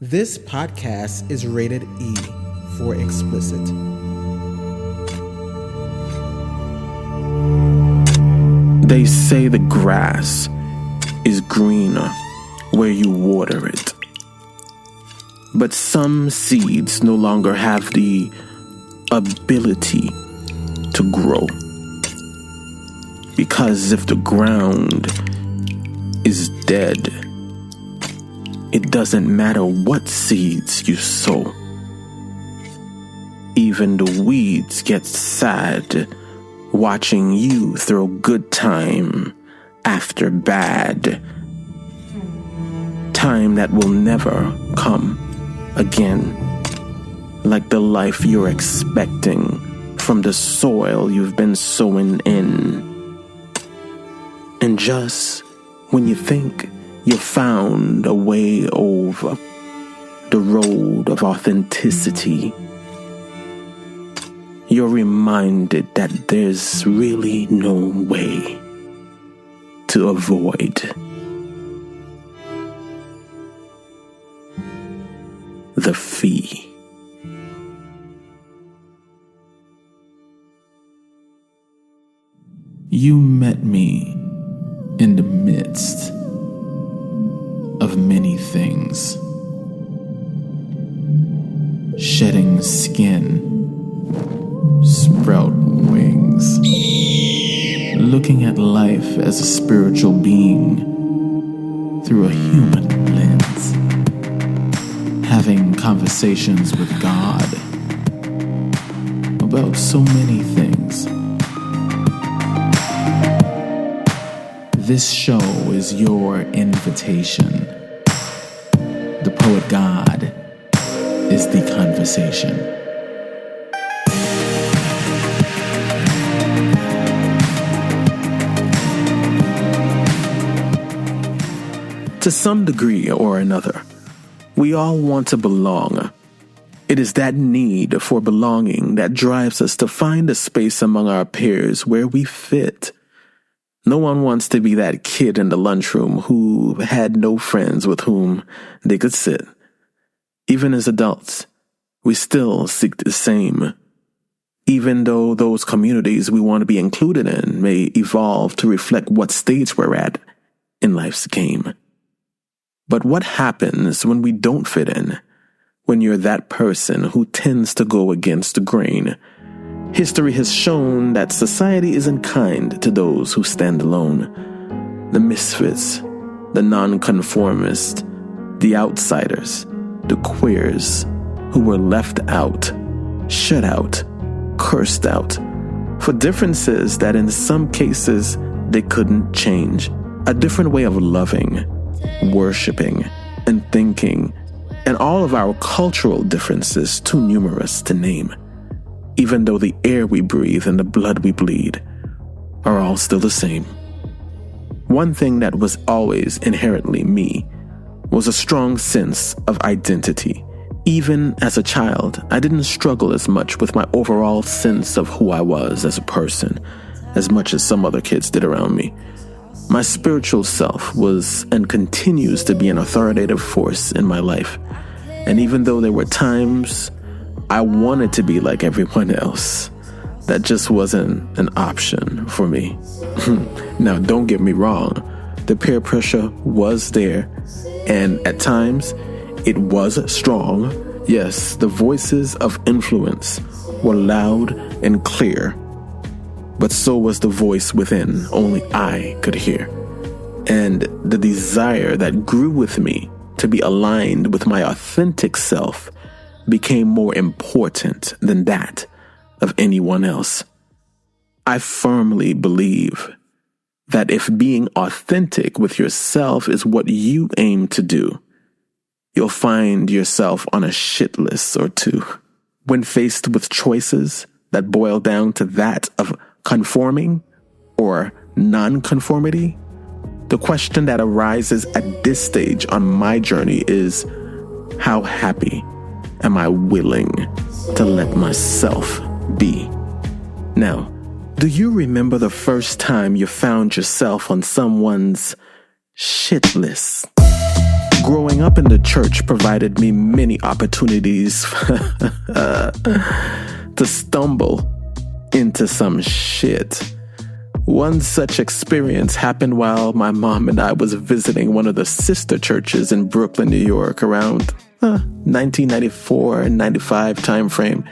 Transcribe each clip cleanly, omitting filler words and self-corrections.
This podcast is rated E for explicit. They say the grass is greener where you water it. But some seeds no longer have the ability to grow. Because if the ground is dead, it doesn't matter what seeds you sow. Even the weeds get sad watching you throw good time after bad. Time that will never come again. Like the life you're expecting from the soil you've been sowing in. And just when you think you found a way over the road of authenticity, you're reminded that there's really no way to avoid the fee. You met me in the midst of many things. Shedding skin, sprout wings. Looking at life as a spiritual being through a human lens. Having conversations with God about so many things. This show is your invitation. The poet God is the conversation. To some degree or another, we all want to belong. It is that need for belonging that drives us to find a space among our peers where we fit. No one wants to be that kid in the lunchroom who had no friends with whom they could sit. Even as adults, we still seek the same. Even though those communities we want to be included in may evolve to reflect what stage we're at in life's game. But what happens when we don't fit in? When you're that person who tends to go against the grain? History has shown that society isn't kind to those who stand alone. The misfits, the nonconformists, the outsiders, the queers who were left out, shut out, cursed out, for differences that in some cases they couldn't change. A different way of loving, worshiping, and thinking, and all of our cultural differences too numerous to name. Even though the air we breathe and the blood we bleed are all still the same. One thing that was always inherently me was a strong sense of identity. Even as a child, I didn't struggle as much with my overall sense of who I was as a person, as much as some other kids did around me. My spiritual self was and continues to be an authoritative force in my life. And even though there were times I wanted to be like everyone else, that just wasn't an option for me. Now, don't get me wrong. The peer pressure was there, and at times, it was strong. Yes, the voices of influence were loud and clear, but so was the voice within only I could hear. And the desire that grew with me to be aligned with my authentic self became more important than that of anyone else. I firmly believe that if being authentic with yourself is what you aim to do, you'll find yourself on a shit list or two. When faced with choices that boil down to that of conforming or nonconformity, the question that arises at this stage on my journey is, how happy am I willing to let myself be? Now, do you remember the first time you found yourself on someone's shit list? Growing up in the church provided me many opportunities to stumble into some shit. One such experience happened while my mom and I was visiting one of the sister churches in Brooklyn, New York around 1994 and 95 timeframe.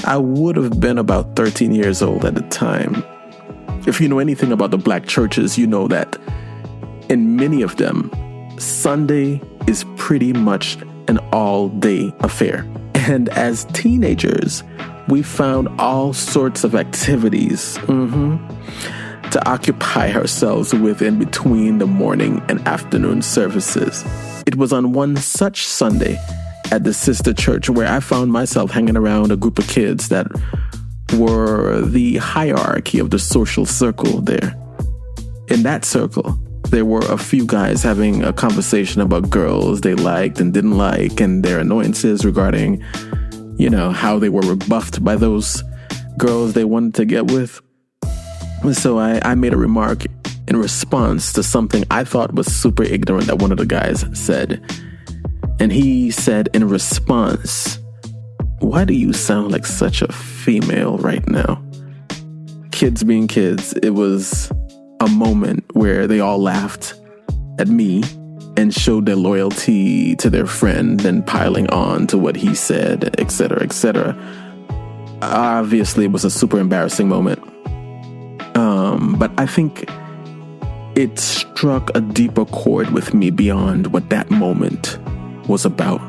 I would have been about 13 years old at the time. If you know anything about the black churches, you know that in many of them, Sunday is pretty much an all-day affair. And as teenagers, we found all sorts of activities to occupy ourselves with in between the morning and afternoon services. It was on one such Sunday at the sister church where I found myself hanging around a group of kids that were the hierarchy of the social circle there. In that circle, there were a few guys having a conversation about girls they liked and didn't like and their annoyances regarding, how they were rebuffed by those girls they wanted to get with. So I made a remark in response to something I thought was super ignorant that one of the guys said. And he said in response, "Why do you sound like such a female right now?" Kids being kids, it was a moment where they all laughed at me and showed their loyalty to their friend and piling on to what he said, etc., etc. Obviously, it was a super embarrassing moment. But I think it struck a deeper chord with me beyond what that moment was about.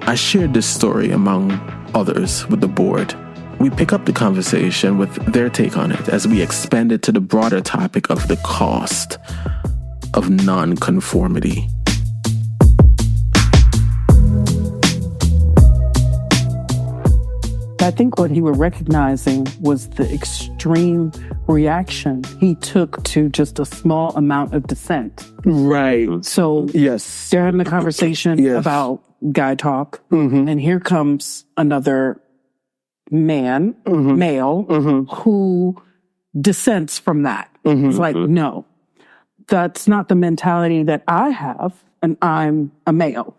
I shared this story among others with the board. We pick up the conversation with their take on it as we expand it to the broader topic of the cost of nonconformity. I think what you were recognizing was the extreme reaction he took to just a small amount of dissent. Right. So yes, they're having a conversation about guy talk, and here comes another male, who dissents from that. It's like, no, that's not the mentality that I have, and I'm a male.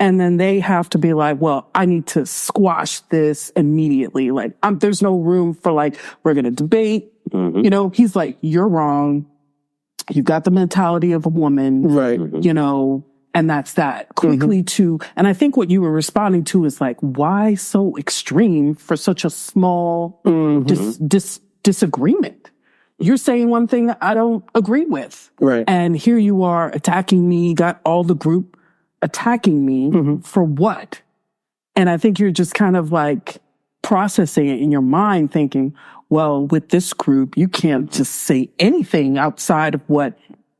And then they have to be like, well, I need to squash this immediately. Like, there's no room for we're going to debate. He's like, you're wrong. You've got the mentality of a woman. Right. And that's that. Quickly and I think what you were responding to is like, why so extreme for such a small disagreement? You're saying one thing I don't agree with. Right. And here you are attacking me, got all the group attacking me for what? And I think you're just kind of processing it in your mind thinking, well, with this group, you can't just say anything outside of what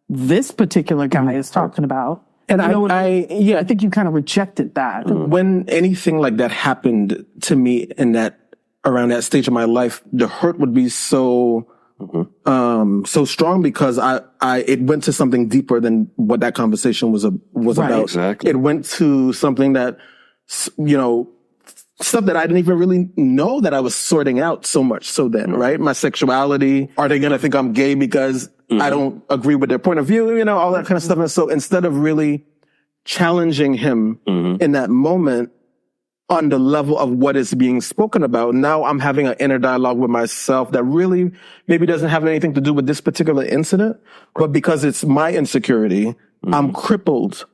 this particular guy is talking about. And I think you kind of rejected that. When anything like that happened to me around that stage of my life, the hurt would be so strong because it went to something deeper than what that conversation was about. Exactly. It went to something that, stuff that I didn't even really know that I was sorting out so much. So then, right? My sexuality. Are they going to think I'm gay because I don't agree with their point of view? All that kind of stuff. And so instead of really challenging him in that moment on the level of what is being spoken about, now I'm having an inner dialogue with myself that really maybe doesn't have anything to do with this particular incident, but because it's my insecurity, I'm crippled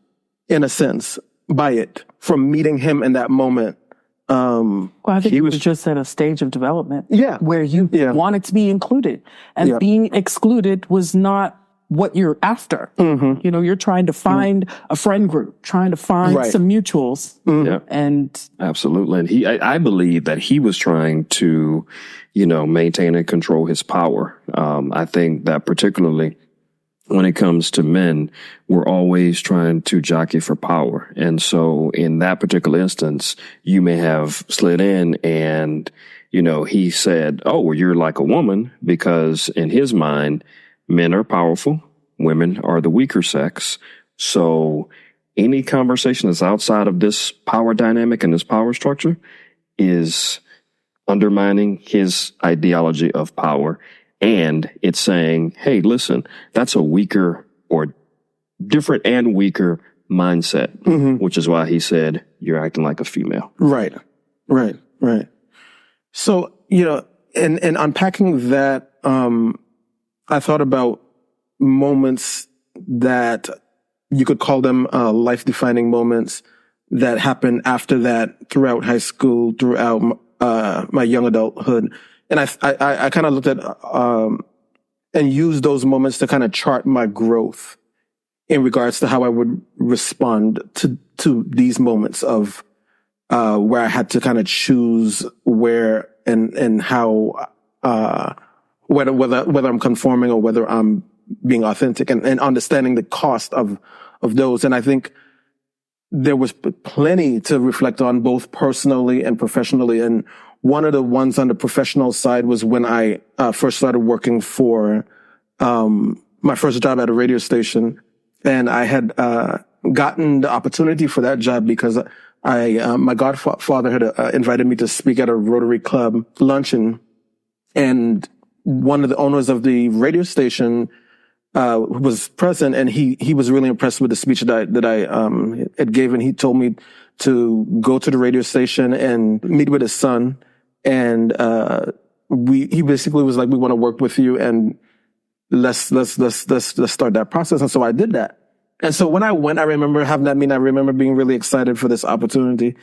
in a sense by it from meeting him in that moment. Well, I think he was just at a stage of development where you wanted to be included, and being excluded was not what you're after. You're trying to find a friend group, trying to find some mutuals. And absolutely. And I believe that he was trying to, maintain and control his power. I think that particularly when it comes to men, we're always trying to jockey for power. And so in that particular instance, you may have slid in and, he said, oh, well, you're like a woman, because in his mind, men are powerful, women are the weaker sex. So any conversation that's outside of this power dynamic and this power structure is undermining his ideology of power. And it's saying, hey, listen, that's a weaker or different and weaker mindset, which is why he said, you're acting like a female. Right. So, in unpacking that, I thought about moments that you could call them life-defining moments that happened after that, throughout high school, throughout my young adulthood. And I kind of looked at and used those moments to kind of chart my growth in regards to how I would respond to these moments of where I had to kind of choose where and how whether I'm conforming or whether I'm being authentic, and understanding the cost of those. And I think there was plenty to reflect on, both personally and professionally. And one of the ones on the professional side was when I first started working for my first job at a radio station. And I had gotten the opportunity for that job because my godfather had invited me to speak at a Rotary Club luncheon. And one of the owners of the radio station was present, and he was really impressed with the speech that I had given. He told me to go to the radio station and meet with his son, and he basically was like, "We want to work with you, and let's start that process." And so I did that. And so when I went, I remember having that meeting. I remember being really excited for this opportunity,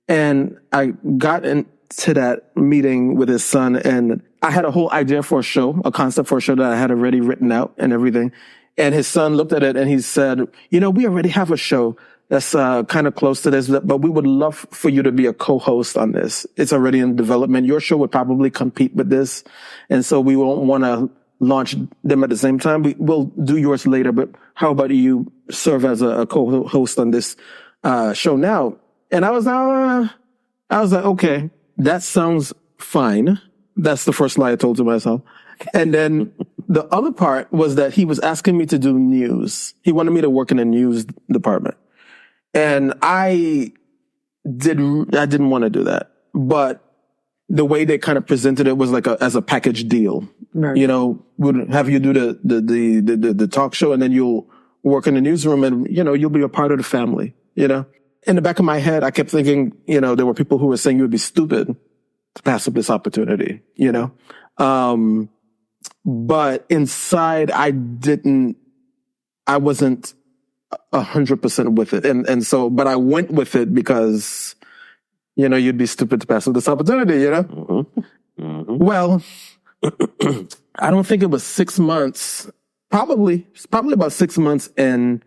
and I got into that meeting with his son, and I had a whole idea for a show, a concept for a show that I had already written out and everything. And his son looked at it and he said, we already have a show that's kind of close to this, but we would love for you to be a co-host on this. It's already in development. Your show would probably compete with this. And so we won't want to launch them at the same time. We'll do yours later, but how about you serve as a co-host on this show now? And I was like, okay, that sounds fine. That's the first lie I told to myself. And then the other part was that he was asking me to do news. He wanted me to work in the news department. And I didn't want to do that. But the way they kind of presented it was like as a package deal. Right. Would have you do the talk show, and then you'll work in the newsroom, and, you'll be a part of the family, In the back of my head, I kept thinking, there were people who were saying you would be stupid to pass up this opportunity, but inside I wasn't 100% with it. And so, but I went with it because, you'd be stupid to pass up this opportunity, Mm-hmm. Mm-hmm. Well, I don't think it was 6 months, probably about 6 months. And,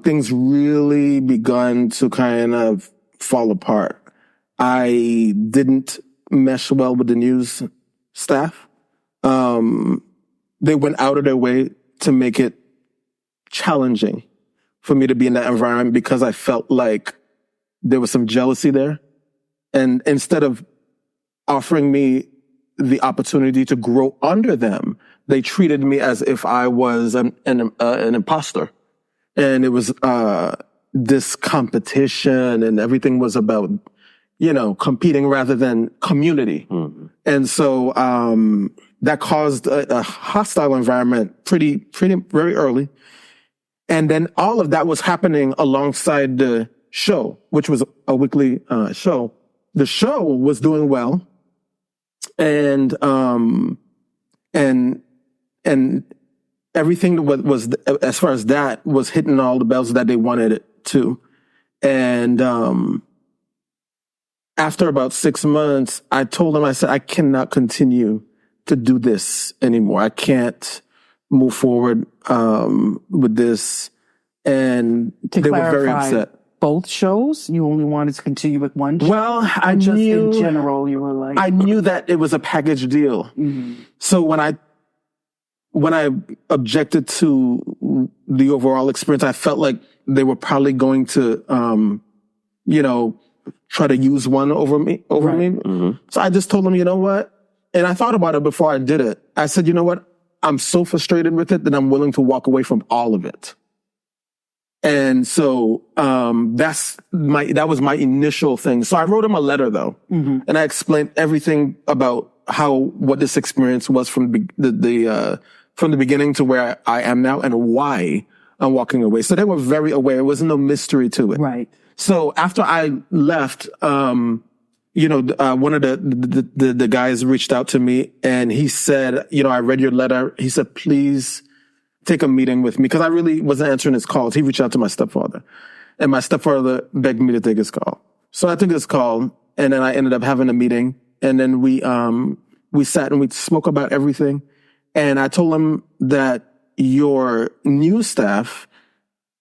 things really begun to kind of fall apart. I didn't mesh well with the news staff. They went out of their way to make it challenging for me to be in that environment because I felt like there was some jealousy there. And instead of offering me the opportunity to grow under them, they treated me as if I was an imposter. And it was this competition, and everything was about competing rather than community. Mm-hmm. And so, that caused a hostile environment pretty very early. And then all of that was happening alongside the show, which was a weekly, show. The show was doing well. And everything was, as far as that, was hitting all the bells that they wanted it to. And, after about 6 months, I told them, I said, I cannot continue to do this anymore. I can't move forward with this. And they were very upset. Both shows? You only wanted to continue with one show? Well, I knew, in general, you were like, I knew that it was a package deal. Mm-hmm. So when I objected to the overall experience, I felt like they were probably going to, try to use one over me. Mm-hmm. So I just told them, you know what? And I thought about it before I did it. I said, you know what? I'm so frustrated with it that I'm willing to walk away from all of it. And so, that was my initial thing. So I wrote him a letter though. Mm-hmm. And I explained everything about what this experience was from the beginning to where I am now, and why I'm walking away. So they were very aware. There was no mystery to it. Right. So after I left, one of the guys reached out to me and he said, I read your letter. He said, please take a meeting with me, because I really wasn't answering his calls. He reached out to my stepfather, and my stepfather begged me to take his call. So I took his call, and then I ended up having a meeting, and then we sat and we spoke about everything. And I told him that your new staff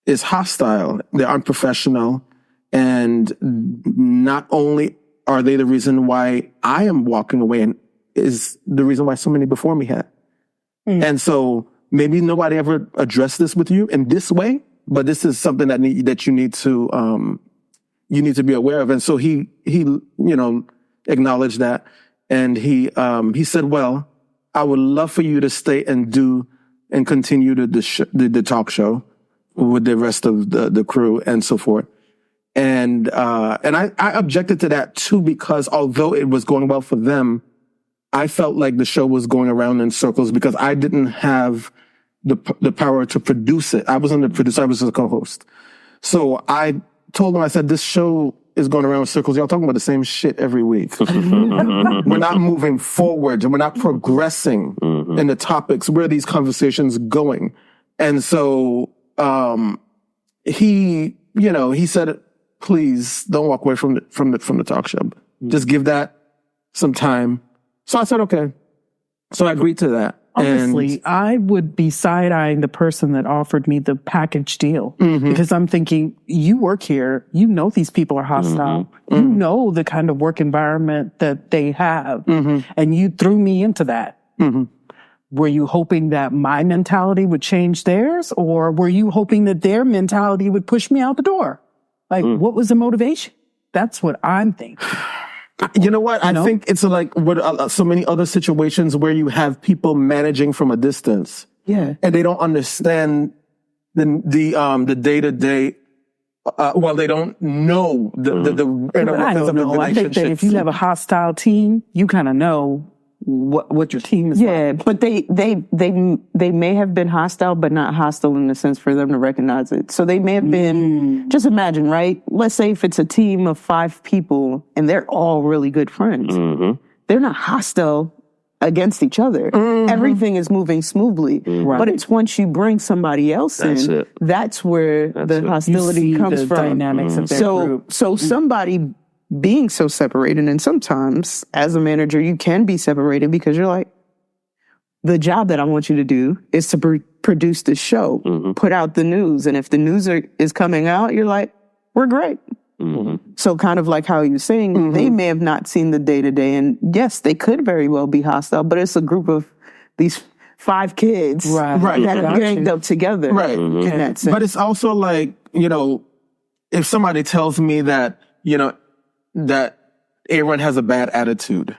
is hostile. They're unprofessional. And not only are they the reason why I am walking away, and is the reason why so many before me had. And so maybe nobody ever addressed this with you in this way, but this is something that you need to be aware of. And so he acknowledged that. And he said, well, I would love for you to stay and continue the talk show with the rest of the crew and so forth. And I objected to that too, because although it was going well for them, I felt like the show was going around in circles because I didn't have the power to produce it. I wasn't the producer, I was the co-host. So I told them, I said, this show is going around in circles. Y'all talking about the same shit every week. We're not moving forward and we're not progressing in the topics. Where are these conversations going? And so he said, please don't walk away from the talk show. Just give that some time. So I said, okay. So I agreed to that. Honestly, I would be side-eyeing the person that offered me the package deal, because I'm thinking, you work here, you know these people are hostile, you know the kind of work environment that they have, and you threw me into that. Were you hoping that my mentality would change theirs, or were you hoping that their mentality would push me out the door? Like, what was the motivation? That's what I'm thinking. You know what? I think it's like with so many other situations where you have people managing from a distance. Yeah. And they don't understand the day-to-day. They don't know I don't know. I think that if you have a hostile team, you kind of know what your team is like. But they may have been hostile, but not hostile in the sense for them to recognize it. So they may have been, just imagine, right? Let's say if it's a team of 5 people and they're all really good friends. They're not hostile against each other. Everything is moving smoothly. But it's once you bring somebody else that's where the hostility comes from. Dynamics of their group. So somebody being so separated, and sometimes as a manager, you can be separated because you're like, the job that I want you to do is to produce this show, put out the news. And if the news is coming out, you're like, we're great. So kind of like how you're saying, they may have not seen the day-to-day. And yes, they could very well be hostile, but it's a group of these 5 kids that have ganged up together in that sense. But it's also like, if somebody tells me that, that Aaron has a bad attitude.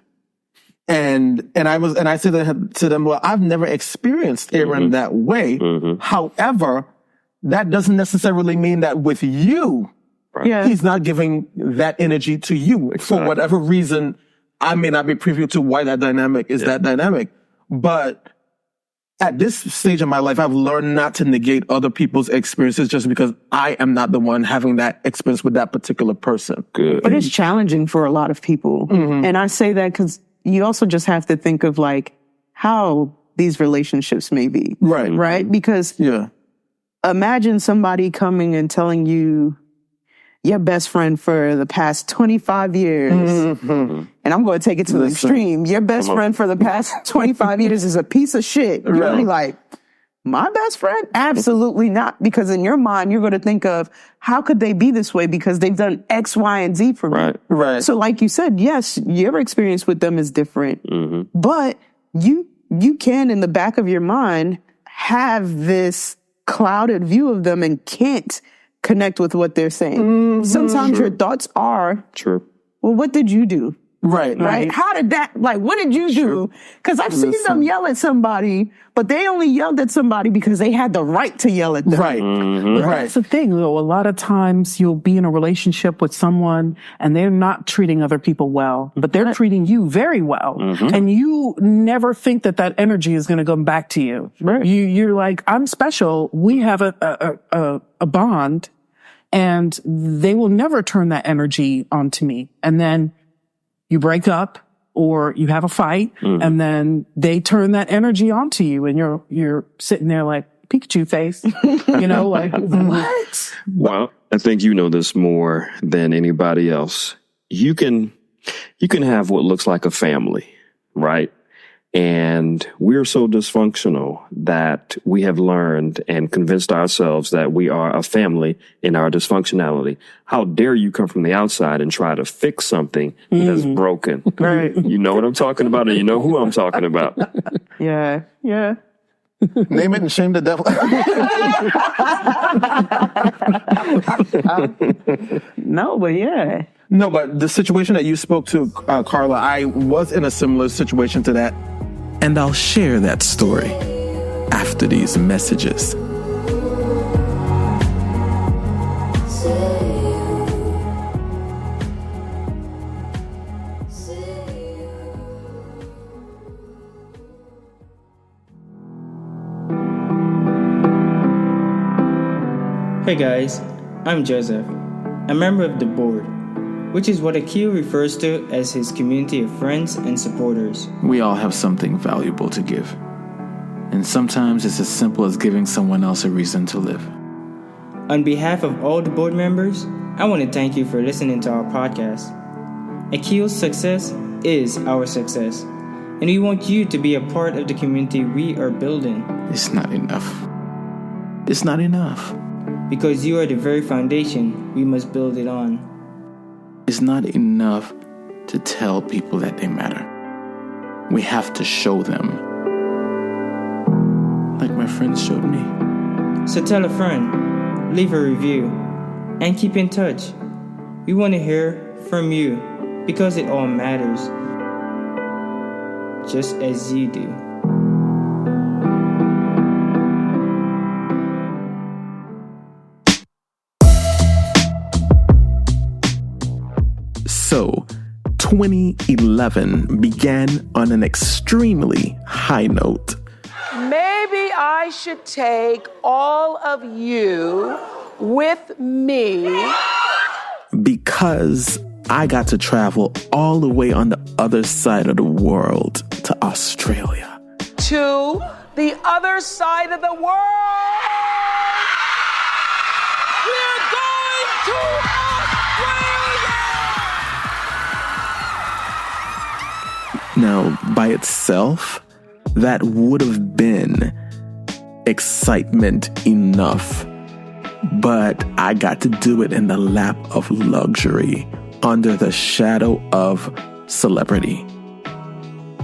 And I said to them, well, I've never experienced Aaron that way. However, that doesn't necessarily mean that with you, he's not giving that energy to you. For whatever reason, I may not be privy to why that dynamic is that dynamic. But at this stage of my life, I've learned not to negate other people's experiences just because I am not the one having that experience with that particular person. But it's challenging for a lot of people. And I say that because you also just have to think of like how these relationships may be. Right? Because imagine somebody coming and telling you your best friend for the past 25 years. And I'm going to take it to the extreme. Your best friend for the past 25 years is a piece of shit. You're going to be like, my best friend? Absolutely not. Because in your mind, you're going to think of, how could they be this way? Because they've done X, Y, and Z for me. So like you said, yes, your experience with them is different. But you can, in the back of your mind, have this clouded view of them and can't connect with what they're saying. Sometimes your thoughts are, well, what did you do? Right? How did that, like, what did you do? Because I've seen them yell at somebody, but they only yelled at somebody because they had the right to yell at them. Right. That's the thing, though. A lot of times you'll be in a relationship with someone and they're not treating other people well, but they're treating you very well. And you never think that energy is going to come back to you. Right. You're like, I'm special. We have a bond, and they will never turn that energy onto me. And then you break up or you have a fight, and then they turn that energy onto you, and you're sitting there like Pikachu face, like, what? Well, I think you know this more than anybody else. You can have what looks like a family, right? And we're so dysfunctional that we have learned and convinced ourselves that we are a family in our dysfunctionality. How dare you come from the outside and try to fix something that's broken? Right. You know what I'm talking about, and you know who I'm talking about. Yeah. Name it and shame the devil. No, but yeah. No, but the situation that you spoke to, Carla, I was in a similar situation to that. And I'll share that story after these messages. Hey guys, I'm Joseph, a member of the board, which is what Akil refers to as his community of friends and supporters. We all have something valuable to give. And sometimes it's as simple as giving someone else a reason to live. On behalf of all the board members, I want to thank you for listening to our podcast. Akil's success is our success, and we want you to be a part of the community we are building. It's not enough. It's not enough. Because you are the very foundation we must build it on. It's not enough to tell people that they matter. We have to show them. Like my friends showed me. So tell a friend, leave a review, and keep in touch. We want to hear from you because it all matters. Just as you do. So, 2011 began on an extremely high note. Maybe I should take all of you with me. Because I got to travel all the way on the other side of the world to Australia. To the other side of the world. We're going to Australia! Now, by itself, that would have been excitement enough. But I got to do it in the lap of luxury, under the shadow of celebrity.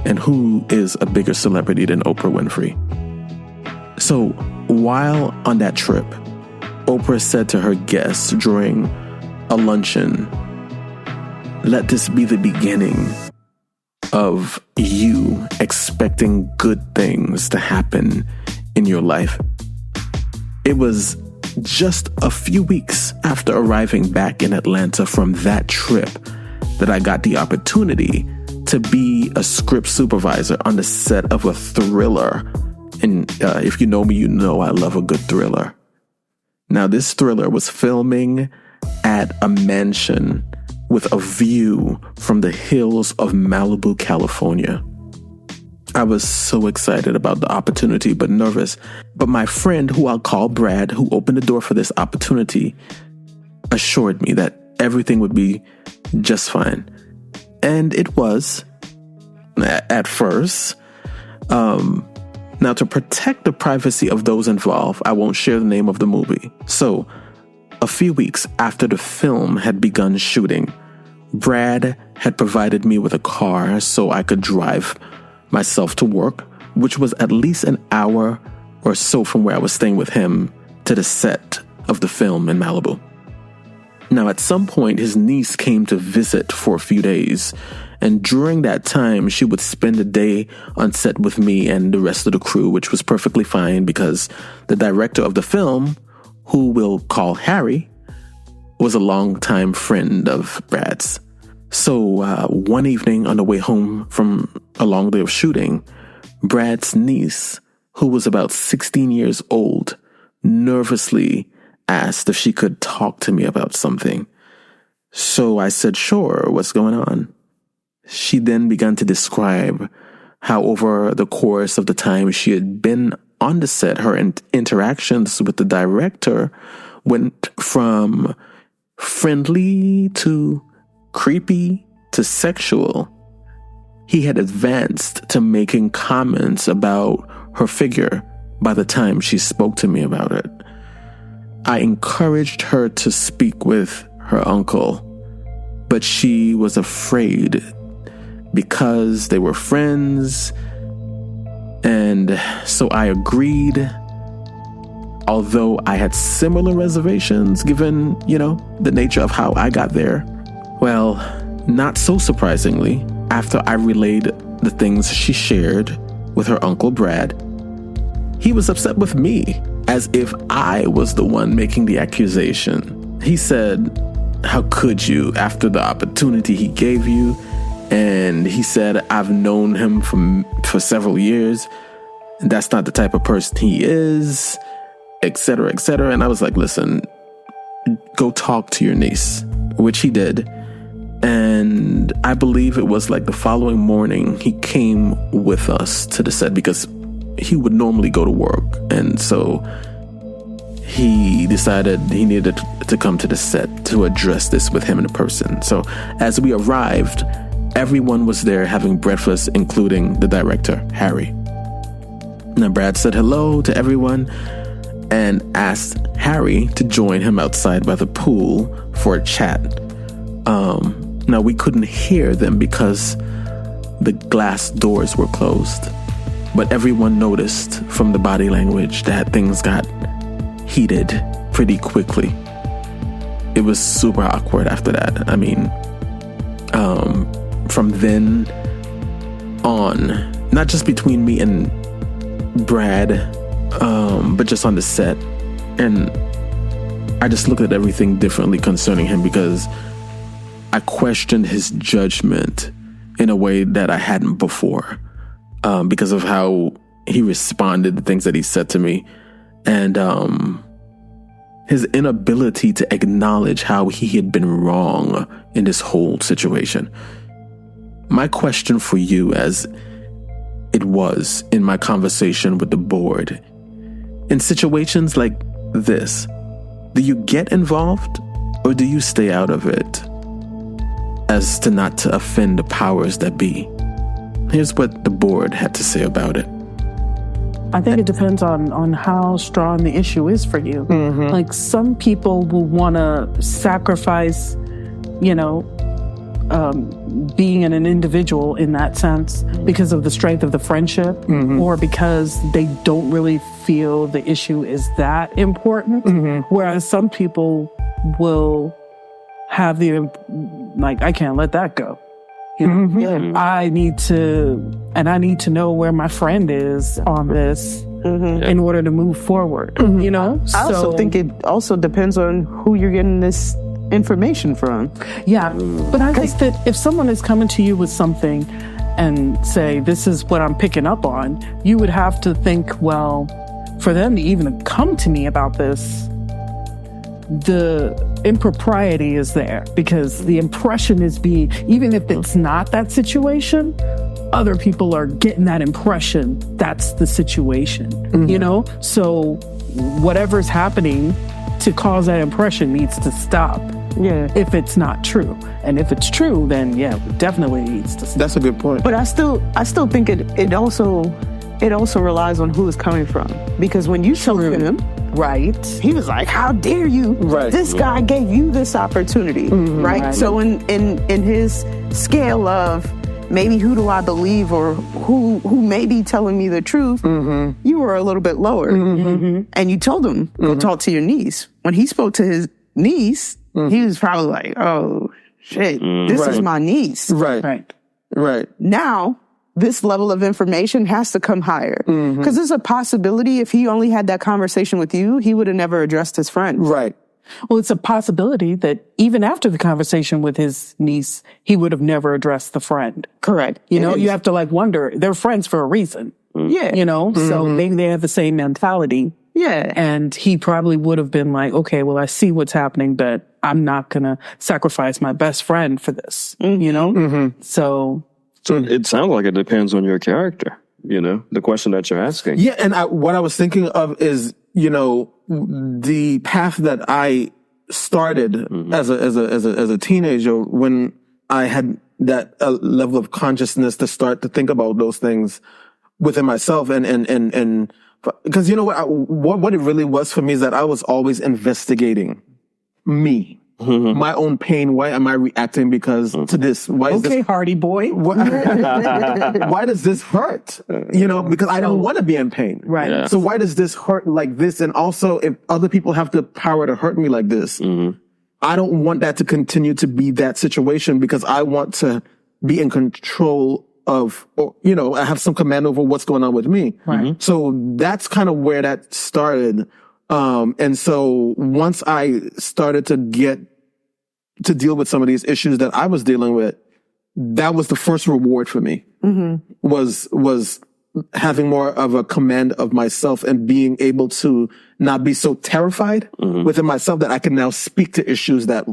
And who is a bigger celebrity than Oprah Winfrey? So, while on that trip, Oprah said to her guests during a luncheon, "Let this be the beginning of you expecting good things to happen in your life." It was just a few weeks after arriving back in Atlanta from that trip that I got the opportunity to be a script supervisor on the set of a thriller. And if you know me, you know I love a good thriller. Now, this thriller was filming at a mansion with a view from the hills of Malibu, California. I was so excited about the opportunity, but nervous. But my friend, who I'll call Brad, who opened the door for this opportunity, assured me that everything would be just fine. And it was, at first. Now, to protect the privacy of those involved, I won't share the name of the movie. So, a few weeks after the film had begun shooting, Brad had provided me with a car so I could drive myself to work, which was at least an hour or so from where I was staying with him to the set of the film in Malibu. Now, at some point, his niece came to visit for a few days, And during that time, she would spend a day on set with me and the rest of the crew, which was perfectly fine because the director of the film, who we'll call Harry, was a longtime friend of Brad's. So one evening on the way home from a long day of shooting, Brad's niece, who was about 16 years old, nervously asked if she could talk to me about something. So I said, sure, what's going on? She then began to describe how over the course of the time she had been on the set, her interactions with the director went from friendly to creepy to sexual. He had advanced to making comments about her figure by the time she spoke to me about it. I encouraged her to speak with her uncle, but she was afraid because they were friends, and so I agreed, although I had similar reservations given, the nature of how I got there. Well, not so surprisingly, after I relayed the things she shared with her uncle Brad, he was upset with me, as if I was the one making the accusation. He said, how could you, after the opportunity he gave you? And he said, I've known him for several years, and that's not the type of person he is, etc., etc. And I was like, listen, go talk to your niece, which he did. And I believe it was like the following morning he came with us to the set because he would normally go to work. And so he decided he needed to come to the set to address this with him in person. So as we arrived, everyone was there having breakfast, including the director, Harry. Now Brad said hello to everyone and asked Harry to join him outside by the pool for a chat. Now we couldn't hear them because the glass doors were closed, but everyone noticed from the body language that things got heated pretty quickly. It was super awkward after that. I mean, from then on, not just between me and Brad, but just on the set. And I just looked at everything differently concerning him because I questioned his judgment in a way that I hadn't before, because of how he responded to things that he said to me, and his inability to acknowledge how he had been wrong in this whole situation. My question for you, as it was in my conversation with the board, in situations like this, do you get involved or do you stay out of it, as to not to offend the powers that be? Here's what the board had to say about it. I think it depends on how strong the issue is for you. Mm-hmm. Like, some people will want to sacrifice, being an individual in that sense because of the strength of the friendship, mm-hmm. or because they don't really feel the issue is that important. Mm-hmm. Whereas some people will have I can't let that go. Mm-hmm. I need to know where my friend is on this, mm-hmm. in order to move forward. Mm-hmm. I also think it also depends on who you're getting this information from. Yeah, but I think that if someone is coming to you with something and say, this is what I'm picking up on, you would have to think, well, for them to even come to me about this, the impropriety is there, because the impression is being, even if it's not that situation, other people are getting that impression that's the situation, mm-hmm. So whatever's happening to cause that impression needs to stop. Yeah. If it's not true. And if it's true, then it definitely needs to stop. That's a good point. But I still think it also relies on who it's coming from. Because when you told him, right, he was like, how dare you? Right. This guy gave you this opportunity. Mm-hmm. Right? So in his scale of maybe who do I believe, or who may be telling me the truth, mm-hmm. you were a little bit lower. Mm-hmm. And you told him, go mm-hmm. talk to your niece. When he spoke to his niece, mm-hmm. he was probably like, oh shit, this is my niece. Right. Right. Now, this level of information has to come higher. Because there's a possibility if he only had that conversation with you, he would have never addressed his friend. Right. Well, it's a possibility that even after the conversation with his niece, he would have never addressed the friend. Correct. You know, you have to like wonder, they're friends for a reason. Yeah. You know, so maybe they have the same mentality. Yeah. And he probably would have been like, okay, well, I see what's happening, but I'm not going to sacrifice my best friend for this, you know? So it sounds like it depends on your character, you know, the question that you're asking. Yeah. And what I was thinking of is, you know, the path that I started as a teenager when I had that level of consciousness to start to think about those things within myself and because you know what it really was for me is that I was always investigating me. My own pain. Why am I reacting because to this? Why is okay, this, Hardy boy. why does this hurt? You know, because I don't want to be in pain. Right. Yeah. So why does this hurt like this? And also, if other people have the power to hurt me like this, I don't want that to continue to be that situation because I want to be in control of, or, you know, I have some command over what's going on with me. Right. So that's kind of where that started. And so once I started to get to deal with some of these issues that I was dealing with, that was the first reward for me, was having more of a command of myself and being able to not be so terrified within myself that I can now speak to issues that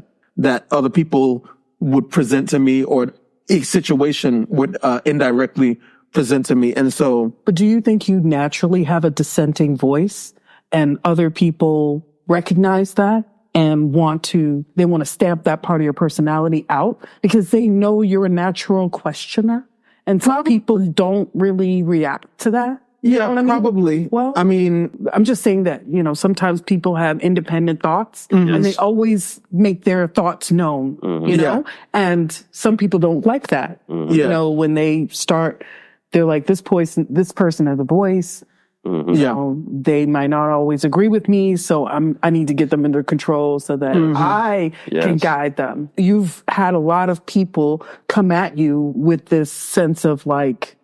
other people would present to me or a situation would indirectly present to me. And so, But do you think you naturally have a dissenting voice and other people recognize that and they want to stamp that part of your personality out because they know you're a natural questioner? And some people don't really react to that. You know what I mean? Probably. Well, I mean, I'm just saying that, you know, sometimes people have independent thoughts and they always make their thoughts known, you know, and some people don't like that. You know, when they start, they're like, this person has a voice. You know, they might not always agree with me, so I need to get them under control so that I can guide them. You've had a lot of people come at you with this sense of like,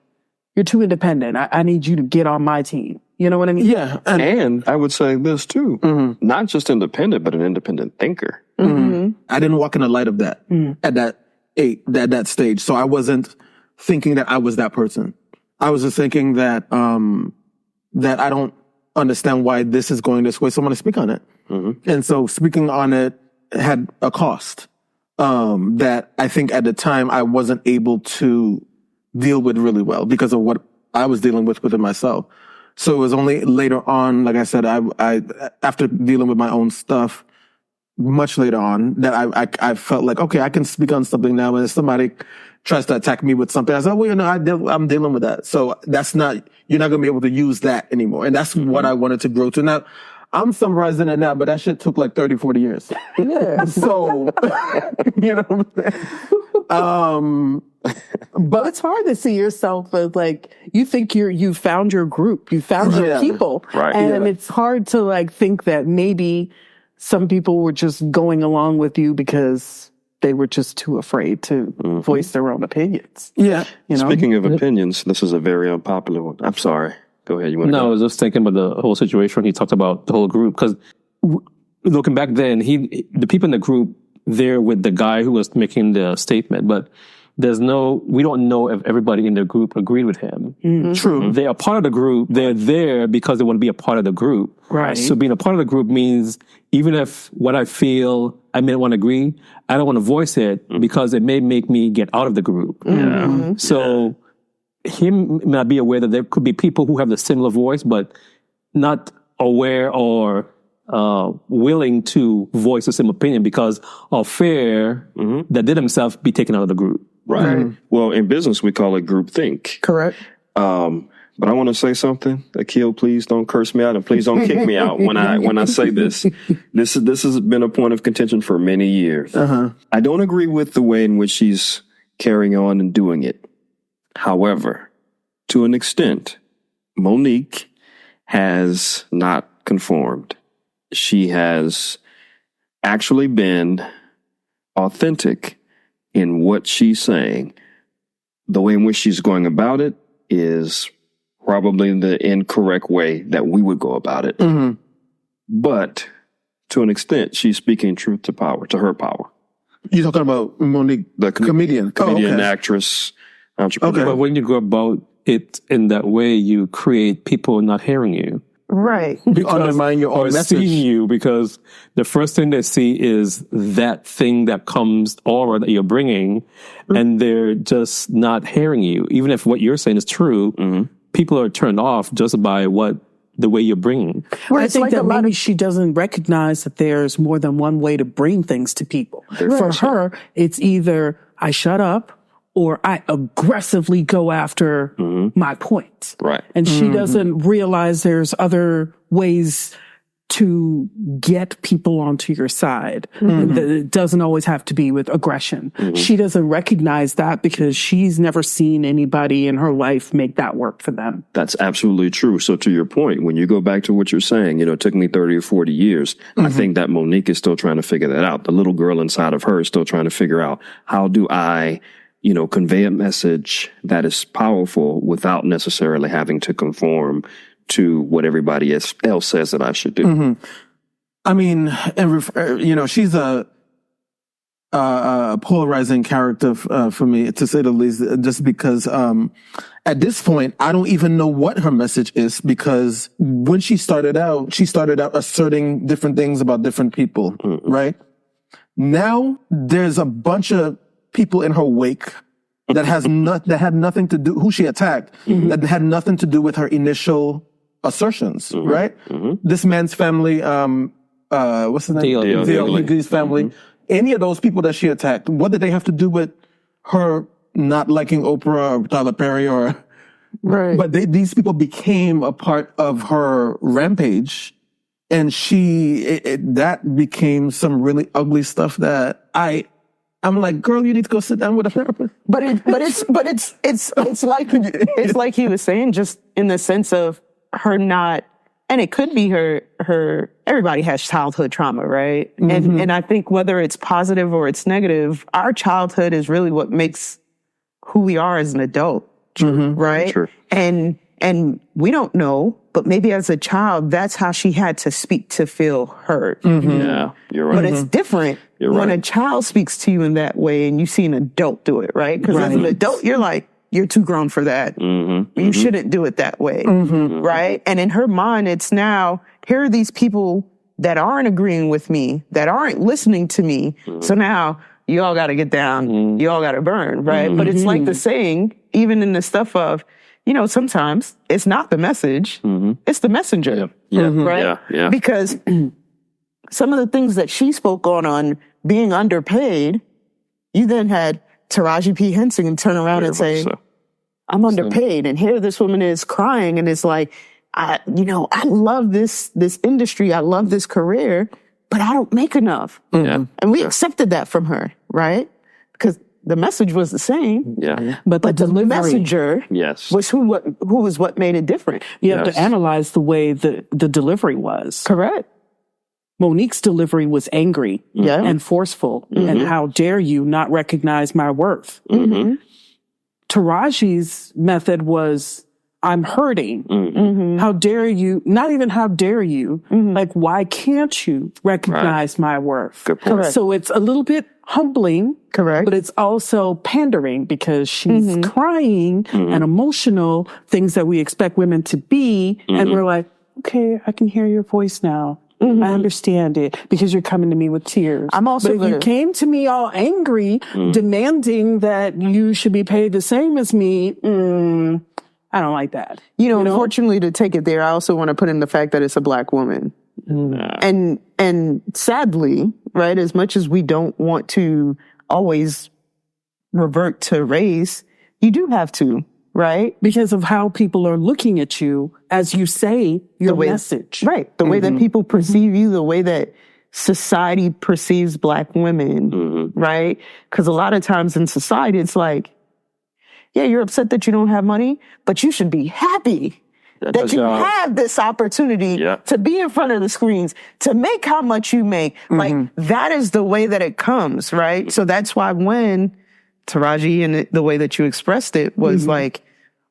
you're too independent. I need you to get on my team. You know what I mean? yeah. And I would say this too, not just independent, but an independent thinker. I didn't walk in the light of that at that stage. So I wasn't thinking that I was that person. I was just thinking that that I don't understand why this is going this way, so I'm going to speak on it. And so speaking on it had a cost that I think at the time I wasn't able to deal with really well because of what I was dealing with within myself. So it was only later on, like I said, I after dealing with my own stuff, much later on, that I felt like, okay, I can speak on something now. And if somebody tries to attack me with something, I said, well, you know, I'm dealing with that. So you're not going to be able to use that anymore. And that's what I wanted to grow to. Now, I'm summarizing it now, but that shit took like 30, 40 years. Yeah. So, you know what I'm saying? But it's hard to see yourself as like, you think you found your group, you found your people. Right. And it's hard to like think that maybe some people were just going along with you because they were just too afraid to voice their own opinions. Yeah. You know? Speaking of opinions, this is a very unpopular one. I'm sorry. Go ahead. You want to No, I was just thinking about the whole situation. He talked about the whole group because looking back then, the people in the group, they're with the guy who was making the statement, but we don't know if everybody in the group agreed with him. True. They are part of the group. They're there because they want to be a part of the group. Right. So being a part of the group means even if what I feel I may not want to agree, I don't want to voice it because it may make me get out of the group. So he may not be aware that there could be people who have the similar voice, but not aware or willing to voice the same opinion because of fear that they themselves be taken out of the group. Right. Well, in business, we call it groupthink. Correct. But I want to say something. Akil, please don't curse me out and please don't kick me out when I say this. This has been a point of contention for many years. I don't agree with the way in which she's carrying on and doing it. However, to an extent, Monique has not conformed. She has actually been authentic in what she's saying the way in which she's going about it is probably the incorrect way that we would go about it. But to an extent, she's speaking truth to power, to her power. You're talking about Monique, the comedian, actress, entrepreneur. But when you go about it in that way, you create people not hearing you. Right. You undermine your own message. Seeing you, because the first thing they see is that thing that comes, aura that you're bringing, and they're just not hearing you. Even if what you're saying is true, people are turned off just by the way you're bringing. Well, I think that maybe she doesn't recognize that there's more than one way to bring things to people. For her, it's either I shut up or I aggressively go after my points. Right. And she doesn't realize there's other ways to get people onto your side. And that it doesn't always have to be with aggression. She doesn't recognize that because she's never seen anybody in her life make that work for them. That's absolutely true. So to your point, when you go back to what you're saying, it took me 30 or 40 years. I think that Monique is still trying to figure that out. The little girl inside of her is still trying to figure out, how do I convey a message that is powerful without necessarily having to conform to what everybody else says that I should do. I mean, she's a polarizing character for me, to say the least, just because at this point, I don't even know what her message is, because when she started out asserting different things about different people, right? Now, there's a bunch of people in her wake that had nothing to do, who she attacked, that had nothing to do with her initial assertions, right? This man's family, what's his name? Dale's family. Any of those people that she attacked, what did they have to do with her not liking Oprah or Tyler Perry or... Right. But these people became a part of her rampage, and that became some really ugly stuff that I'm like, girl, you need to go sit down with a therapist. But it's like he was saying, just in the sense of her not, and it could be her, everybody has childhood trauma, right? And I think whether it's positive or it's negative, our childhood is really what makes who we are as an adult. Right? Sure. And we don't know, but maybe as a child, that's how she had to speak to feel heard. Yeah, you're right. But it's different when a child speaks to you in that way and you see an adult do it, right? Because as an adult, you're like, you're too grown for that. You shouldn't do it that way, right? And in her mind, it's now, here are these people that aren't agreeing with me, that aren't listening to me. So now you all got to get down. You all got to burn, right? But it's like the saying, even in the stuff of, sometimes it's not the message, it's the messenger, right? Yeah. Because some of the things that she spoke on being underpaid, you then had Taraji P. Henson turn around and say, I'm underpaid. And here this woman is crying and it's like, I love this industry. I love this career, but I don't make enough. And we accepted that from her, right? Because the message was the same. Yeah. But the messenger was who was what made it different. You have to analyze the way the delivery was. Correct. Monique's delivery was angry and forceful. And how dare you not recognize my worth? Taraji's method was, I'm hurting. How dare you? Not even how dare you. Like, why can't you recognize my worth? Good point. Correct. So it's a little bit humbling. Correct. But it's also pandering because she's crying and emotional, things that we expect women to be. And we're like, okay, I can hear your voice now. I understand it because you're coming to me with tears. But if you came to me all angry, demanding that you should be paid the same as me, I don't like that. Unfortunately, to take it there, I also want to put in the fact that it's a Black woman. And sadly, right, as much as we don't want to always revert to race, you do have to, right? Because of how people are looking at you as you say your message. Right. The way that people perceive you, the way that society perceives Black women, right? Because a lot of times in society, it's like, yeah, you're upset that you don't have money, but you should be happy that you have this opportunity to be in front of the screens, to make how much you make. Like, that is the way that it comes, right? So that's why when Taraji, and the way that you expressed it was like,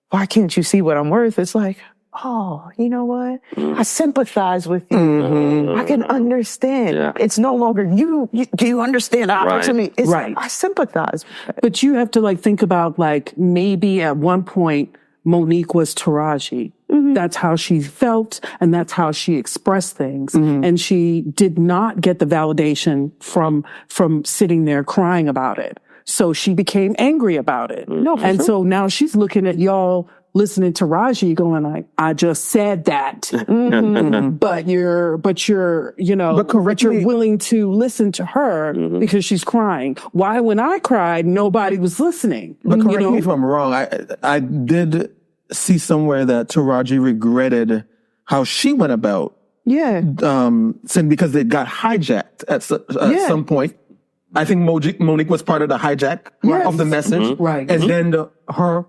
why can't you see what I'm worth? It's like, oh, you know what? I sympathize with you. I can understand. Yeah. It's no longer do you understand the opportunity? It's I sympathize with it. But you have to like think about like maybe at one point Monique was Taraji. That's how she felt and that's how she expressed things. And she did not get the validation from sitting there crying about it. So she became angry about it. So now she's looking at y'all listening to Raji going like, I just said that. But you're willing to listen to her because she's crying. Why, when I cried, nobody was listening? But correct me if I'm wrong. I did see somewhere that Taraji regretted how she went about. Saying because it got hijacked at some point. I think Monique was part of the hijack of the message. And then her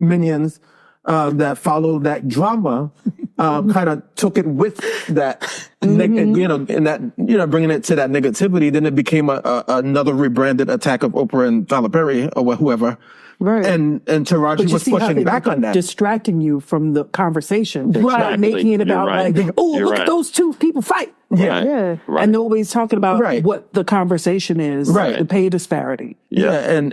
minions that followed that drama kind of took it with that, bringing it to that negativity. Then it became another rebranded attack of Oprah and Tyler Perry or whoever. And Taraji was pushing back on that. Distracting you from the conversation. Making it about look at those two people fight. And nobody's talking about what the conversation is, the pay disparity. And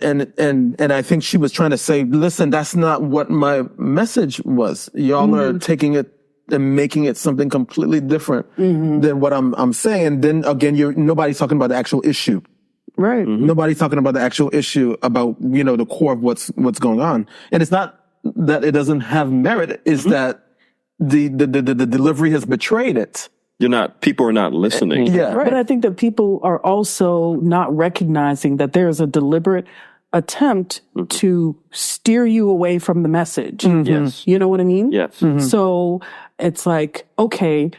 I think she was trying to say, listen, that's not what my message was. Y'all are taking it and making it something completely different than what I'm saying. Then again, nobody's talking about the actual issue. Nobody's talking about the actual issue about, the core of what's going on. And it's not that it doesn't have merit, it's that the delivery has betrayed it. People are not listening. But I think that people are also not recognizing that there is a deliberate attempt to steer you away from the message. You know what I mean? So it's like, okay,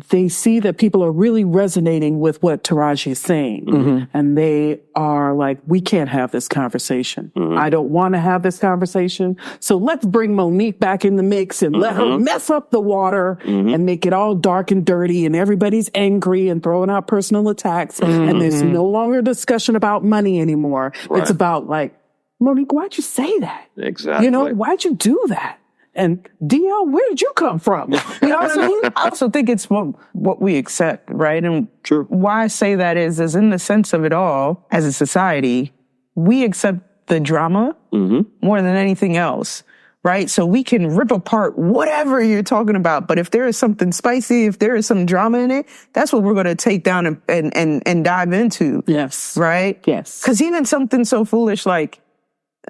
they see that people are really resonating with what Taraji is saying. And they are like, we can't have this conversation. I don't want to have this conversation. So let's bring Monique back in the mix and let her mess up the water and make it all dark and dirty and everybody's angry and throwing out personal attacks. And there's no longer discussion about money anymore. It's about like, Monique, why'd you say that? Exactly. Why'd you do that? And DL, where did you come from? You know what I mean? I also think it's what we accept, right? And why I say that is in the sense of it all, as a society, we accept the drama more than anything else, right? So we can rip apart whatever you're talking about, but if there is something spicy, if there is some drama in it, that's what we're going to take down and dive into. Yes. Right? Yes. Because even something so foolish like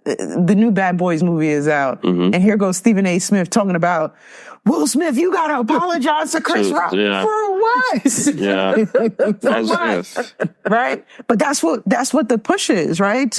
the new Bad Boys movie is out, and here goes Stephen A. Smith talking about Will Smith. You gotta apologize to Chris Rock for what? For what? Right? But that's what the push is, right?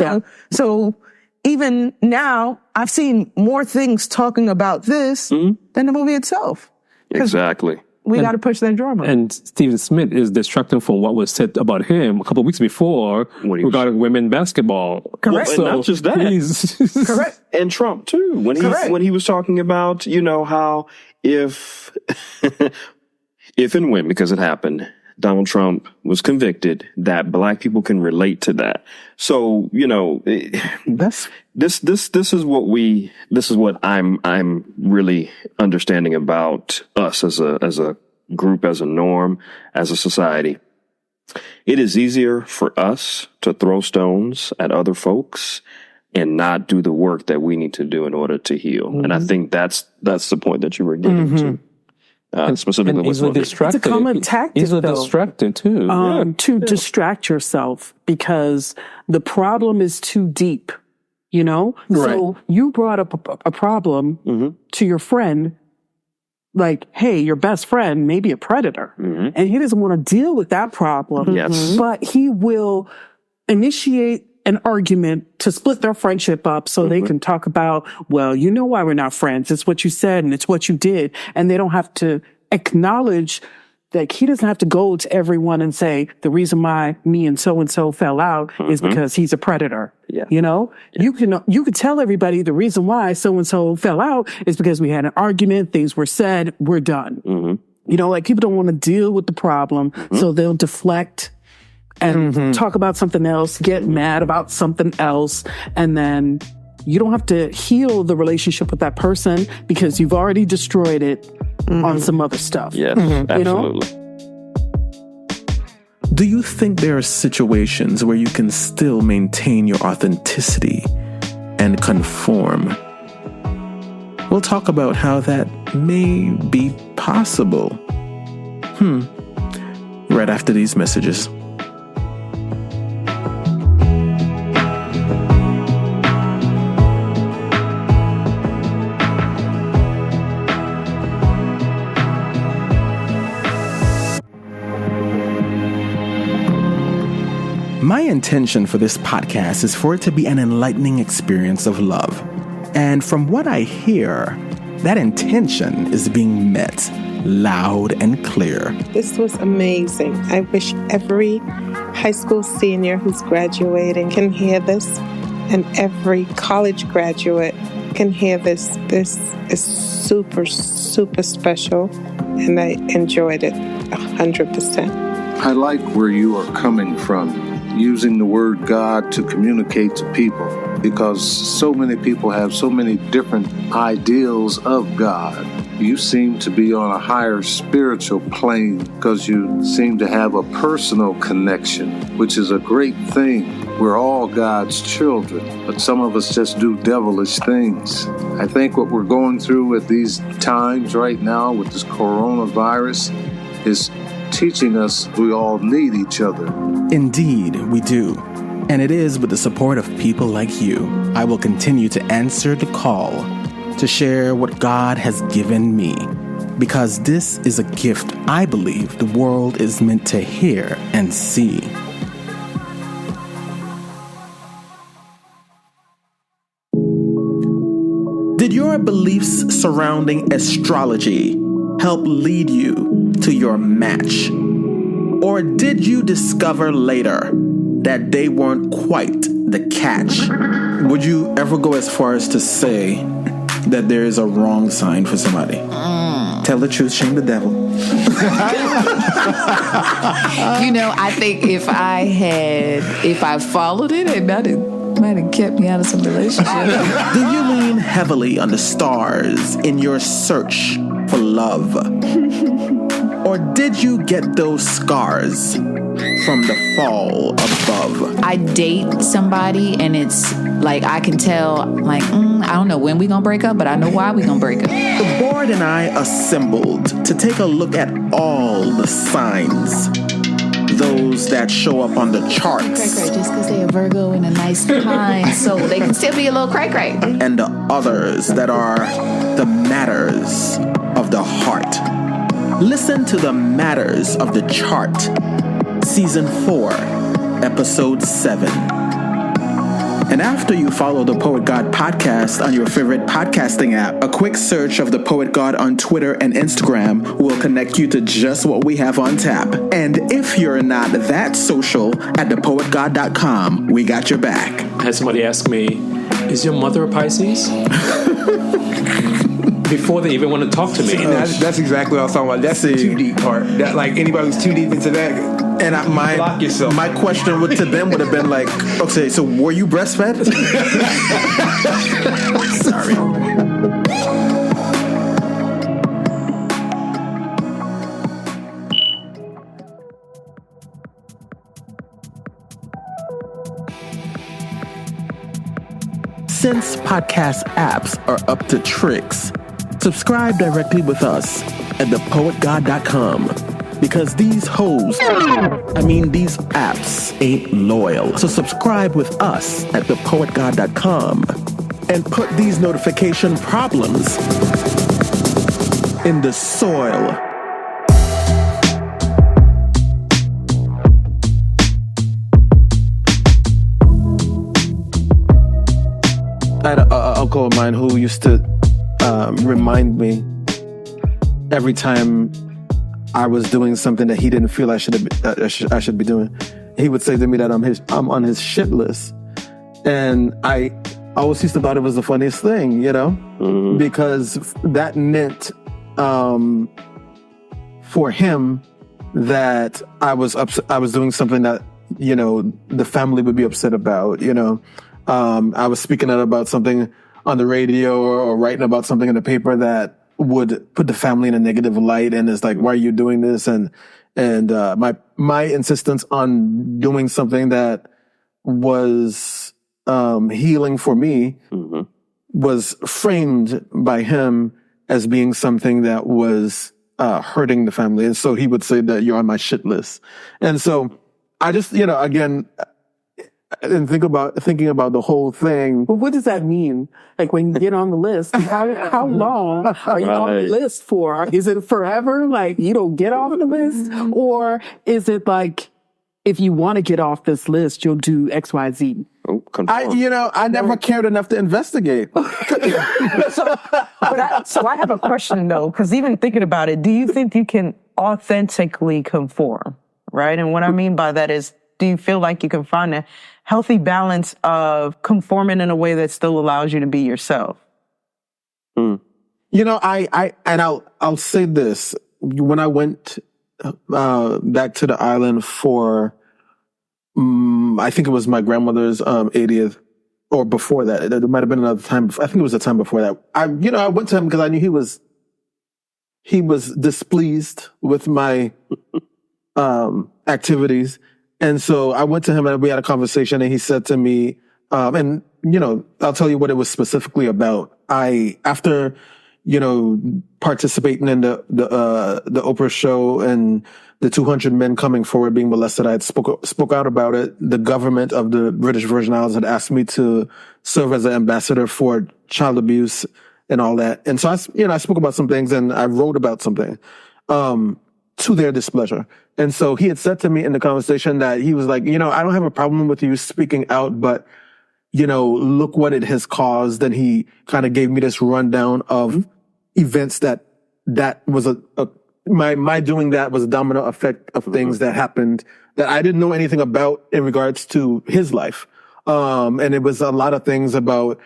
So even now, I've seen more things talking about this than the movie itself. Exactly. We got to push that drama. And Stephen Smith is distracting from what was said about him a couple of weeks before regarding women basketball. Correct. Well, and not just that. Correct. And Trump too. When he was talking about, how if and when, because it happened, Donald Trump was convicted, that black people can relate to that. So, this is what I'm really understanding about us as a group, as a norm, as a society. It is easier for us to throw stones at other folks and not do the work that we need to do in order to heal. And I think that's the point that you were getting to. Specifically, and easily distracted. It's a common tactic, easily distracted too. To distract yourself because the problem is too deep. So you brought up a problem to your friend, like, hey, your best friend may be a predator, and he doesn't want to deal with that problem. But he will initiate an argument to split their friendship up so they can talk about, well, you know why we're not friends. It's what you said and it's what you did. And they don't have to acknowledge that he doesn't have to go to everyone and say, the reason why me and so fell out is because he's a predator. You could tell everybody the reason why so-and-so fell out is because we had an argument, things were said, we're done. Like people don't want to deal with the problem, so they'll deflect and talk about something else, get mad about something else, and then you don't have to heal the relationship with that person because you've already destroyed it on some other stuff. Yes, absolutely. You know? Do you think there are situations where you can still maintain your authenticity and conform? We'll talk about how that may be possible. Right after these messages. My intention for this podcast is for it to be an enlightening experience of love. And from what I hear, that intention is being met loud and clear. This was amazing. I wish every high school senior who's graduating can hear this, and every college graduate can hear this. This is super, super special, and I enjoyed it 100%. I like where you are coming from, using the word God to communicate to people, because so many people have so many different ideals of God. You seem to be on a higher spiritual plane because you seem to have a personal connection, which is a great thing. We're all God's children, but some of us just do devilish things. I think what we're going through at these times right now with this coronavirus is teaching us we all need each other. Indeed, we do. And it is with the support of people like you, I will continue to answer the call to share what God has given me, because this is a gift I believe the world is meant to hear and see. Did your beliefs surrounding astrology help lead you to your match? Or did you discover later that they weren't quite the catch? Would you ever go as far as to say that there is a wrong sign for somebody? Tell the truth, shame the devil. I think if I followed it might have kept me out of some relationship. Do you lean heavily on the stars in your search for love? Or did you get those scars from the fall above? I date somebody and it's like I can tell, I don't know when we gonna break up, but I know why we gonna break up. The board and I assembled to take a look at all the signs. Those that show up on the charts. Cray-cray, just because they're a Virgo and a nice kind, so they can still be a little cray-cray. And the others that are the matters of the heart. Listen to the matters of the chart. Season 4, Episode 7. And after you follow the Poet God podcast on your favorite podcasting app, a quick search of the Poet God on Twitter and Instagram will connect you to just what we have on tap. And if you're not that social, at thepoetgod.com, we got your back. I had somebody ask me, is your mother a Pisces? Before they even want to talk to me. That's exactly what I was talking about. That's the too deep part. That, like, anybody who's too deep into that, and my question to them would have been like, okay, so were you breastfed? Sorry. Since podcast apps are up to tricks, subscribe directly with us at thepoetgod.com, because these these apps ain't loyal. So subscribe with us at thepoetgod.com and put these notification problems in the soil. I had an uncle of mine who used to remind me every time I was doing something that he didn't feel I should be doing. He would say to me that I'm on his shit list, and I always used to thought it was the funniest thing, because that meant for him that I was doing something that the family would be upset about. I was speaking out about something on the radio or writing about something in the paper that would put the family in a negative light, and it's like, why are you doing this? And my insistence on doing something that was healing for me was framed by him as being something that was hurting the family. And so he would say that you're on my shit list. And so I just, again, and thinking about the whole thing. But what does that mean? Like when you get on the list, how long are you on the list for? Is it forever? Like you don't get off the list? Or is it like, if you want to get off this list, you'll do X, Y, Z? I never cared enough to investigate. So I have a question though, because even thinking about it, do you think you can authentically conform? Right? And what I mean by that is, do you feel like you can find a healthy balance of conforming in a way that still allows you to be yourself? I'll say this. When I went back to the island for, I think it was my grandmother's 80th, or before that. There might have been another time. I think it was the time before that. I went to him because I knew he was displeased with my activities. And so I went to him and we had a conversation, and he said to me, and I'll tell you what it was specifically about. After participating in the Oprah show and the 200 men coming forward being molested, I had spoke out about it. The government of the British Virgin Islands had asked me to serve as an ambassador for child abuse and all that. And so I spoke about some things, and I wrote about something, to their displeasure. And so he had said to me in the conversation that he was like, I don't have a problem with you speaking out, but, look what it has caused. And he kind of gave me this rundown of events that was my doing that was a domino effect of things that happened that I didn't know anything about in regards to his life. And it was a lot of things about,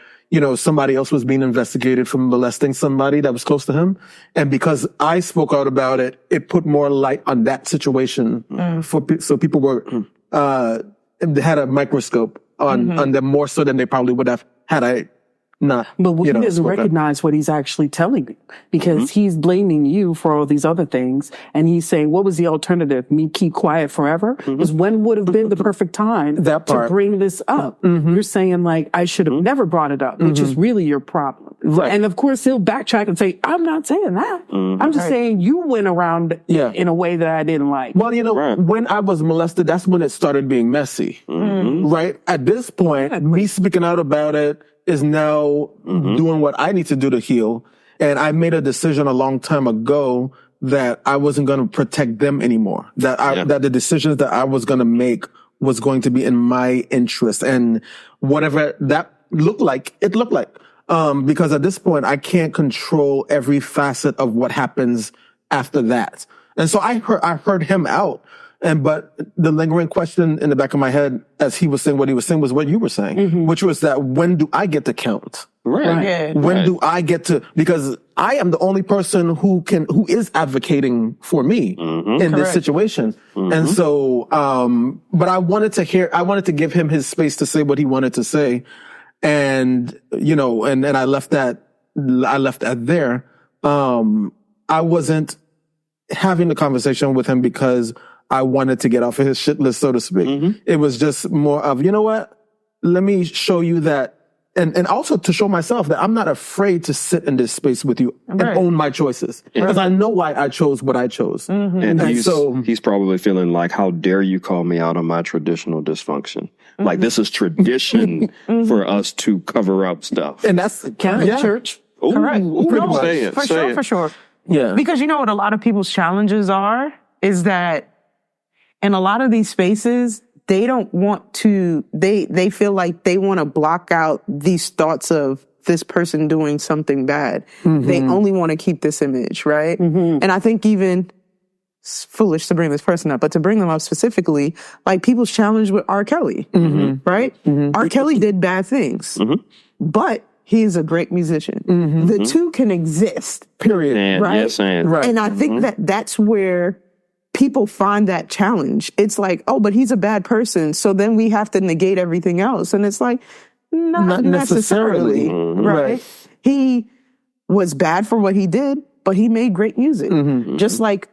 somebody else was being investigated for molesting somebody that was close to him. And because I spoke out about it, it put more light on that situation so people were, had a microscope on them more so than they probably would have had I not. But he doesn't recognize what he's actually telling you, because he's blaming you for all these other things. And he's saying, what was the alternative? Me keep quiet forever? Because when would have been the perfect time to bring this up? You're saying like, I should have never brought it up, which is really your problem. Right. And of course he'll backtrack and say, I'm not saying that. I'm just saying you went around in a way that I didn't like. Well, when I was molested, that's when it started being messy. Right? At this point, me speaking out about it is now doing what I need to do to heal. And I made a decision a long time ago that I wasn't going to protect them anymore. That the decisions that I was going to make was going to be in my interest, and whatever that looked like, it looked like. Because at this point, I can't control every facet of what happens after that. And so I heard him out. But the lingering question in the back of my head as he was saying what he was saying was what you were saying, which was that when do I get to count? Right. When do I get to, because I am the only person who is advocating for me in this situation. And so, but I wanted to give him his space to say what he wanted to say. And, and I left that there. I wasn't having the conversation with him because I wanted to get off of his shit list, so to speak. It was just more of, you know what? Let me show you that. And also to show myself that I'm not afraid to sit in this space with you and own my choices. Because I know why I chose what I chose. And he's probably feeling like, how dare you call me out on my traditional dysfunction? Like this is tradition for us to cover up stuff. And that's Catholic Church. Ooh, correct. For sure. Yeah. Because what a lot of people's challenges are is that in a lot of these spaces, they don't want to, they feel like they want to block out these thoughts of this person doing something bad. They only want to keep this image, right? And I think even, it's foolish to bring this person up, but to bring them up specifically, like people's challenge with R. Kelly, right? R. Kelly did bad things, but he's a great musician. The two can exist, period. Right? Yes, and And I think that that's where people find that challenge. It's like, oh, but he's a bad person. So then we have to negate everything else. And it's like, not necessarily. Right? He was bad for what he did, but he made great music. Just like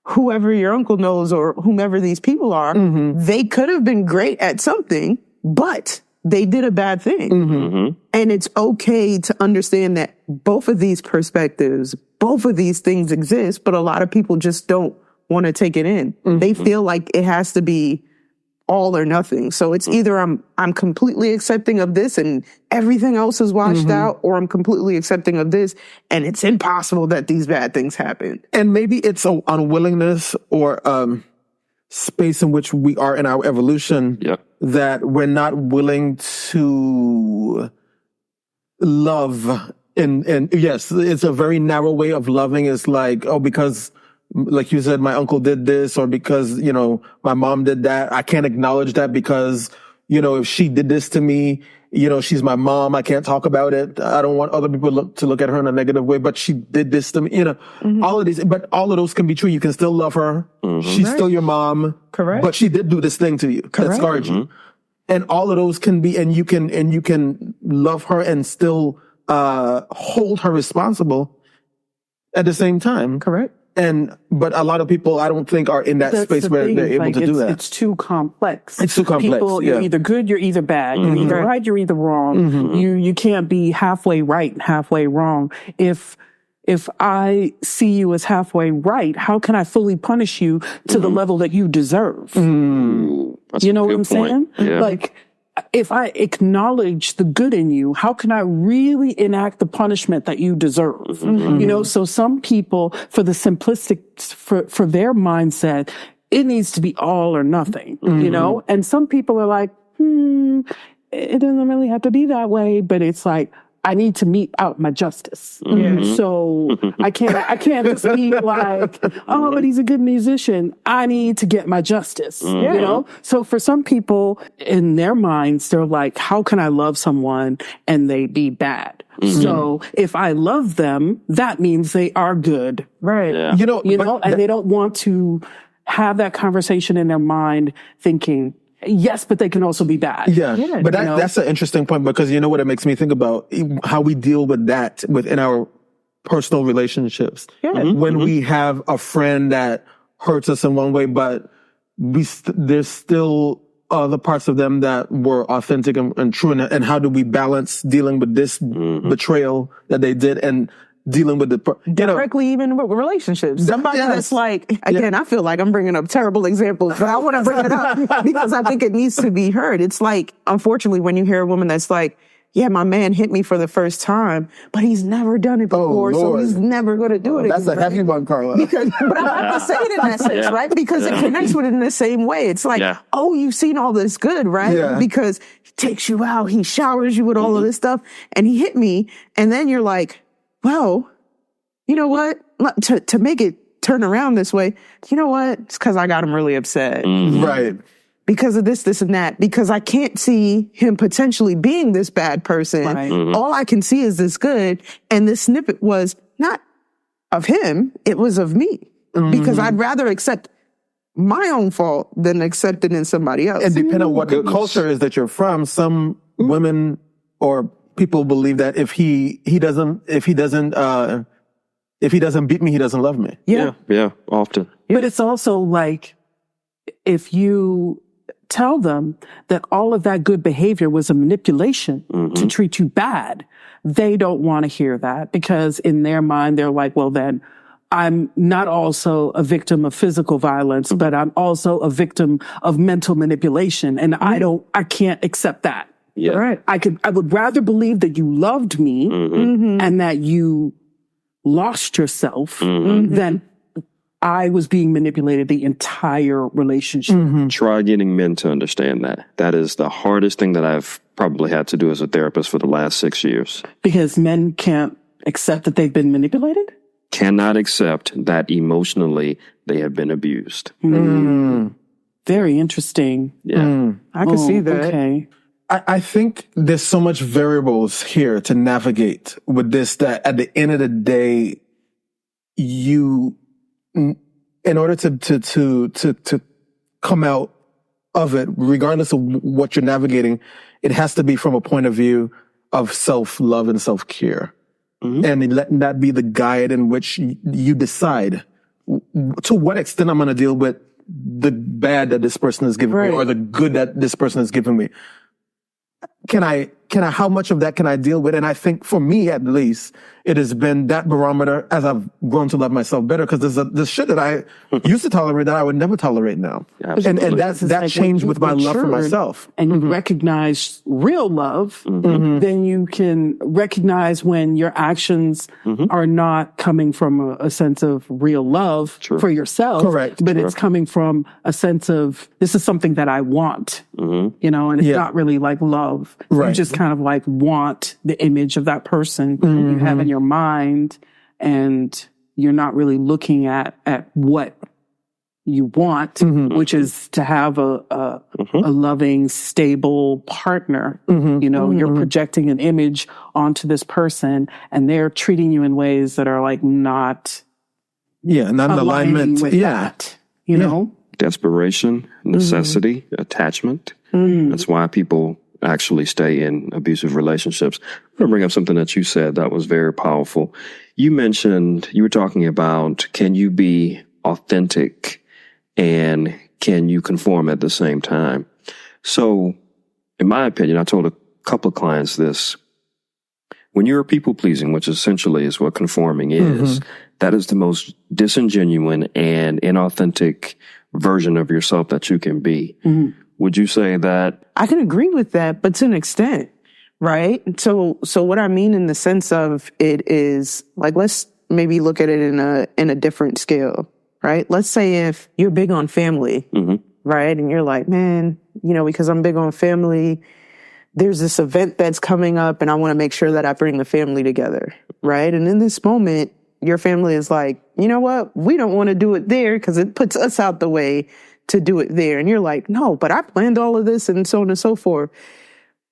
whoever your uncle knows or whomever these people are, they could have been great at something, but they did a bad thing. And it's okay to understand that both of these perspectives, both of these things exist, but a lot of people just don't want to take it in. They feel like it has to be all or nothing. So it's either I'm completely accepting of this and everything else is washed out, or I'm completely accepting of this and it's impossible that these bad things happen. And maybe it's an unwillingness or space in which we are in our evolution that we're not willing to love. And yes, it's a very narrow way of loving. It's like, oh, because like you said, my uncle did this, or because, you know, my mom did that. I can't acknowledge that because, you know, if she did this to me, you know, she's my mom. I can't talk about it. I don't want other people to look at her in a negative way, but she did this to me, you know, all of these, but all of those can be true. You can still love her. She's still your mom. Correct. But she did do this thing to you. That scarred you. And all of those can be, and you can love her and still, hold her responsible at the same time. Correct. But a lot of people, I don't think, are in that space where they're able to do that. It's too complex. It's too complex. People, you're either good, you're either bad. You're either right, you're either wrong. You can't be halfway right and halfway wrong. If I see you as halfway right, how can I fully punish you to the level that you deserve? You know what I'm saying? Yeah. Like, if I acknowledge the good in you, how can I really enact the punishment that you deserve? You know, so some people, for the simplistic, for their mindset, it needs to be all or nothing, you know? And some people are like, it doesn't really have to be that way, but it's like, I need to mete out my justice. So I can't just be like, oh, but he's a good musician. I need to get my justice, you know? So for some people in their minds, they're like, how can I love someone and they be bad? So if I love them, that means they are good. Right. Yeah. You know, And they don't want to have that conversation in their mind thinking, yes, but they can also be bad. Yeah, but that's an interesting point, because you know what it makes me think about? How we deal with that within our personal relationships. When we have a friend that hurts us in one way, but there's still other parts of them that were authentic and true. And how do we balance dealing with this betrayal that they did and dealing with directly even with relationships. Somebody that's like, again, I feel like I'm bringing up terrible examples, but I want to bring it up because I think it needs to be heard. It's like, unfortunately, when you hear a woman that's like, yeah, my man hit me for the first time, but he's never done it before, so he's never going to do it again. That's a heavy one, Carla. But I have to say it in that sense, right? Because it connects with it in the same way. It's like, oh, you've seen all this good, right? Because he takes you out, he showers you with all of this stuff, and he hit me, and then you're like, well, you know what? To make it turn around this way, you know what? It's because I got him really upset. Right. Because of this and that. Because I can't see him potentially being this bad person. Right. All I can see is this good. And this snippet was not of him. It was of me. Because I'd rather accept my own fault than accept it in somebody else. And depending on what the culture is that you're from, some women or people believe that if he doesn't beat me, he doesn't love me. Yeah, often. But it's also like, if you tell them that all of that good behavior was a manipulation to treat you bad, they don't want to hear that, because in their mind, they're like, well, then I'm not also a victim of physical violence, but I'm also a victim of mental manipulation. And I can't accept that. Yeah. Right. I would rather believe that you loved me and that you lost yourself than I was being manipulated the entire relationship. Try getting men to understand that. That is the hardest thing that I've probably had to do as a therapist for the last 6 years. Because men can't accept that they've been manipulated? Cannot accept that emotionally they have been abused. Very interesting. Yeah. I can see that. Okay. I think there's so much variables here to navigate with this, that at the end of the day, you in order to come out of it, regardless of what you're navigating, it has to be from a point of view of self-love and self-care. And letting that be the guide in which you decide to what extent I'm going to deal with the bad that this person has given me or the good that this person has given me. How much of that can I deal with? And I think for me, at least, it has been that barometer as I've grown to love myself better, because there's shit that I used to tolerate that I would never tolerate now. And that changed with my love for myself. And you recognize real love, then you can recognize when your actions are not coming from a sense of real love for yourself. Correct. But it's coming from a sense of, this is something that I want, and it's not really like love. Right. You just kind of like want the image of that person you have in your mind, and you're not really looking at what you want, which is to have a loving, stable partner. You're projecting an image onto this person, and they're treating you in ways that are like not in alignment with that, you know? Desperation, necessity, attachment. That's why people actually stay in abusive relationships. I'm going to bring up something that you said that was very powerful. You were talking about, can you be authentic and can you conform at the same time? So, in my opinion, I told a couple of clients this. When you're people pleasing, which essentially is what conforming is, that is the most disingenuous and inauthentic version of yourself that you can be. Would you say that? I can agree with that, but to an extent, right? So what I mean in the sense of it is, like, let's maybe look at it in a different scale, right? Let's say if you're big on family, right? And you're like, man, because I'm big on family, there's this event that's coming up and I want to make sure that I bring the family together, right? And in this moment, your family is like, you know what? We don't want to do it there because it puts us out the way to do it there. And you're like, no, but I planned all of this and so on and so forth.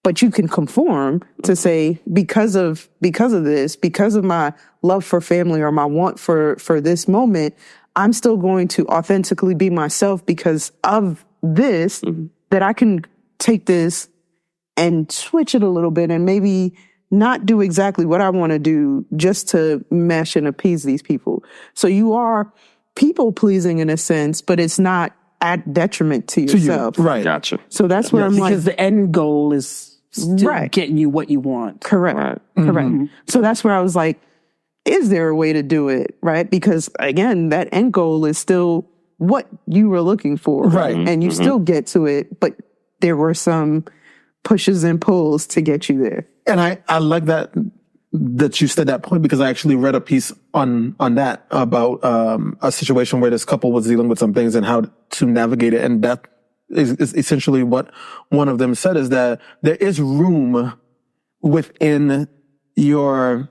But you can conform to say, because of this, because of my love for family or my want for this moment, I'm still going to authentically be myself because of this, that I can take this and switch it a little bit and maybe not do exactly what I want to do just to mesh and appease these people. So you are people pleasing in a sense, but it's not at detriment to yourself. Right. Gotcha. So that's where I'm like, because the end goal is still getting you what you want. Correct. Right. Correct. So that's where I was like, is there a way to do it? Right. Because again, that end goal is still what you were looking for. Right. And you still get to it, but there were some pushes and pulls to get you there. And I like that you said that point, because I actually read a piece on that about a situation where this couple was dealing with some things and how to navigate it. And that is essentially what one of them said, is that there is room within you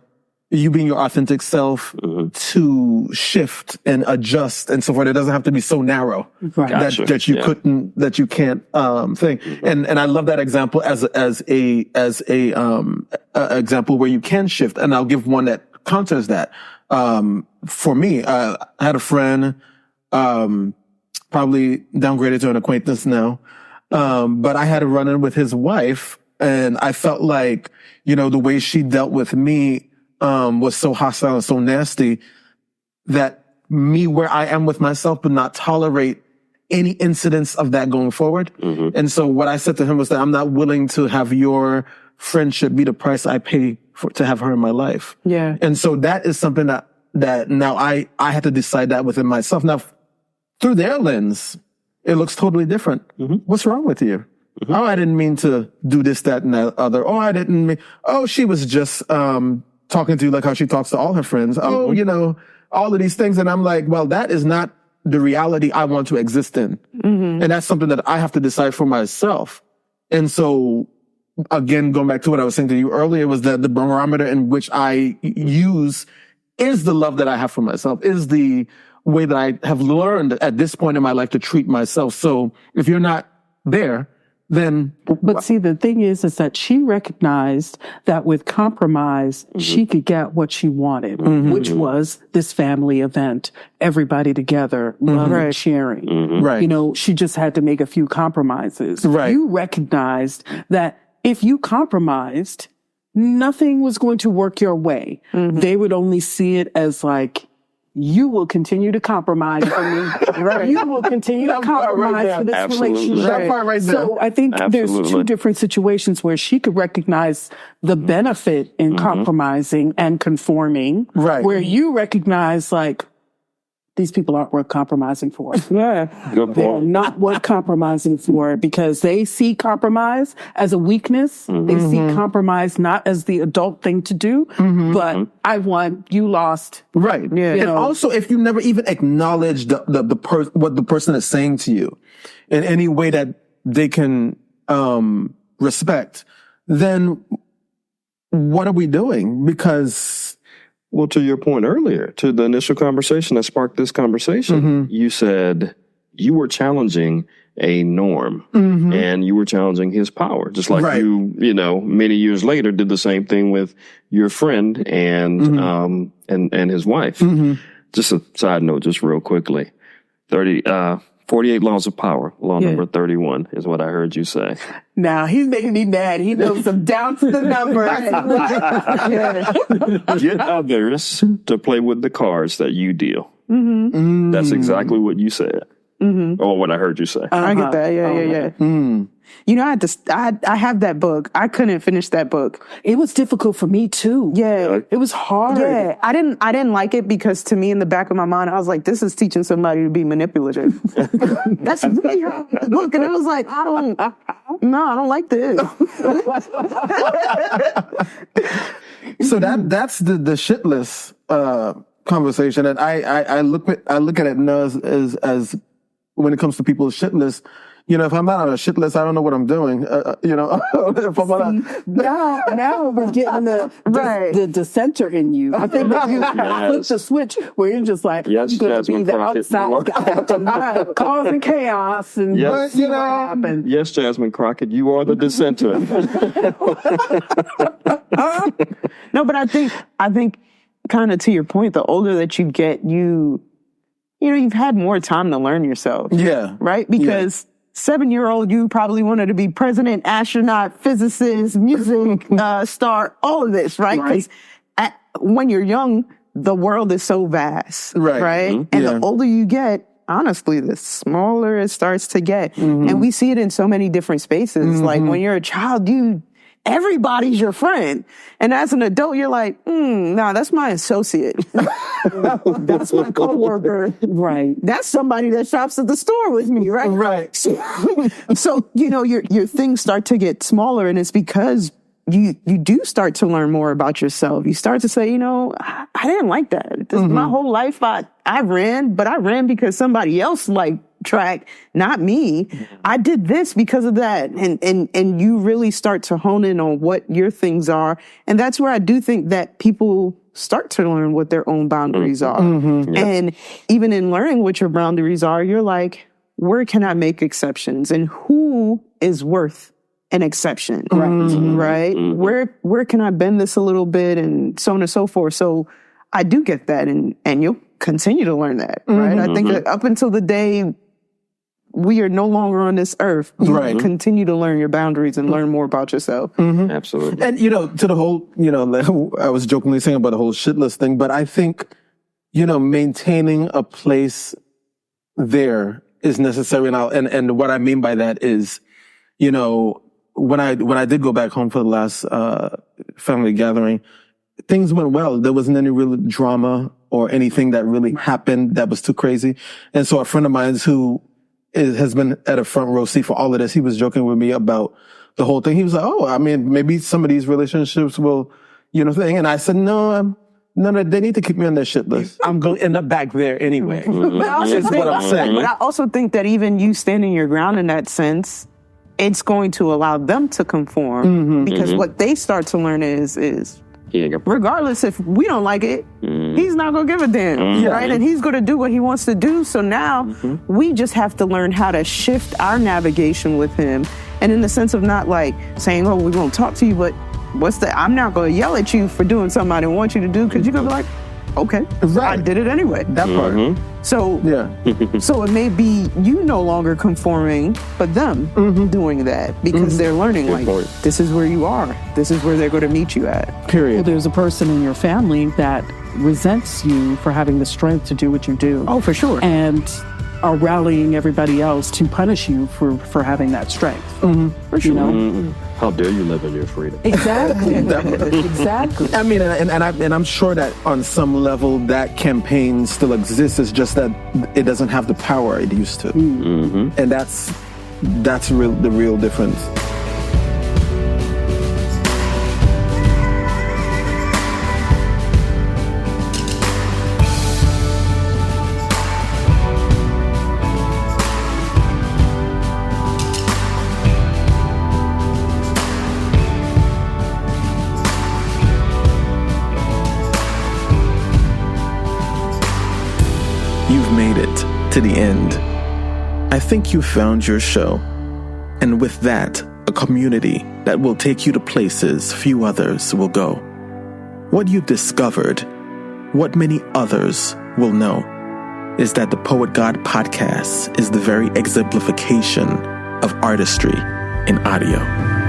being your authentic self to shift and adjust and so forth. It doesn't have to be so narrow that you can't think. And I love that example as a example where you can shift. And I'll give one that counters that. For me, I had a friend, probably downgraded to an acquaintance now. But I had a run-in with his wife, and I felt like, the way she dealt with me was so hostile and so nasty that me, where I am with myself, would not tolerate any incidents of that going forward. And so what I said to him was that I'm not willing to have your friendship be the price I pay to have her in my life. Yeah. And so that is something that now I had to decide that within myself. Now, through their lens, it looks totally different. What's wrong with you? Oh, I didn't mean to do this, that, and that other. Oh, she was just, talking to you like how she talks to all her friends. Oh, all of these things. And I'm like, well, that is not the reality I want to exist in. And that's something that I have to decide for myself. And so, again, going back to what I was saying to you earlier, was that the barometer in which I use is the love that I have for myself, is the way that I have learned at this point in my life to treat myself. So if you're not there, then... But see, the thing is that she recognized that with compromise, she could get what she wanted, which was this family event, everybody together, love and sharing. Right. You know, she just had to make a few compromises. Right. You recognized that if you compromised, nothing was going to work your way. They would only see it as like, you will continue to compromise for me. You will continue to compromise for this relationship. That part right there. So I think there's two different situations where she could recognize the benefit in compromising and conforming. Right. Where you recognize like, these people aren't worth compromising for. Good They're not worth compromising for because they see compromise as a weakness. They see compromise not as the adult thing to do, but I won, you lost. Right. Yeah. And also, if you never even acknowledge what the person is saying to you in any way that they can respect, then what are we doing? Because... Well, to your point earlier, to the initial conversation that sparked this conversation, you said you were challenging a norm and you were challenging his power, just like you know, many years later did the same thing with your friend and his wife. Just a side note, just real quickly, 48 laws of power. Law number 31 is what I heard you say. Now he's making me mad. He knows I'm down to the numbers. Get others to play with the cards that you deal. That's exactly what you said. Or what I heard you say. I get that. Yeah. You know, I have that book. I couldn't finish that book. It was difficult for me too. Yeah. It was hard. Yeah. I didn't like it because to me in the back of my mind, I was like, this is teaching somebody to be manipulative. That's really how I look. And I was like, I don't like this. So that's the shitless conversation. And I look at it now as when it comes to people shitless, you know, if I'm not on a shit list, I don't know what I'm doing. You know, if I'm on now we're getting the dissenter in you. I think if you flip the switch where you're just like, you're going to be the outside guy, causing chaos and you what happened. Yes, Jasmine Crockett, you are the dissenter. No, but I think kind of to your point, the older that you get, you know, you've had more time to learn yourself. Yeah. Right? Because 7-year-old, you probably wanted to be president, astronaut, physicist, music star, all of this, right? Because when you're young, the world is so vast, right? And the older you get, honestly, the smaller it starts to get. And we see it in so many different spaces. Like when you're a child, everybody's your friend. And as an adult, you're like, nah, that's my associate. That's my coworker. Right. That's somebody that shops at the store with me, right? Right. So you know, your things start to get smaller, and it's because you do start to learn more about yourself. You start to say, you know, I didn't like that. My whole life I ran, but I ran because somebody else liked track, not me. I did this because of that. And you really start to hone in on what your things are. And that's where I do think that people start to learn what their own boundaries are. And even in learning what your boundaries are, you're like, where can I make exceptions? And who is worth an exception? Right? Where can I bend this a little bit, and so on and so forth. So I do get that, and you'll continue to learn that, right? I think that up until the day we are no longer on this earth, you continue to learn your boundaries and learn more about yourself. Absolutely. And, you know, to the whole, you know, I was jokingly saying about the whole shitless thing, but I think, you know, maintaining a place there is necessary. And what I mean by that is, you know, when I did go back home for the last family gathering, things went well. There wasn't any real drama or anything that really happened that was too crazy. And so a friend of mine who has been at a front row seat for all of this, he was joking with me about the whole thing. He was like, oh, I mean, maybe some of these relationships will, you know, thing. And I said, no, they need to keep me on their shit list. I'm going to end up back there anyway. But I also think that even you standing your ground in that sense, it's going to allow them to conform because what they start to learn is regardless if we don't like it, he's not going to give a damn, right? And he's going to do what he wants to do. So now we just have to learn how to shift our navigation with him And in the sense of not like saying, oh, we won't talk to you, but I'm not going to yell at you for doing something I didn't want you to do, because you're going to be like, okay, I did it anyway. That part. So, so it may be you no longer conforming, but them doing that, because they're learning, like, this is where you are. This is where they're going to meet you at. Period. Well, there's a person in your family that resents you for having the strength to do what you do. Oh, for sure. And are rallying everybody else to punish you for having that strength. For sure. You know? How dare you live in your freedom? Exactly. Exactly. I mean, and I'm sure that on some level that campaign still exists. It's just that it doesn't have the power it used to, and that's the real difference. You've made it to the end. I think you found your show, and with that, a community that will take you to places few others will go. What you've discovered, what many others will know, is that the Poet God podcast is the very exemplification of artistry in audio.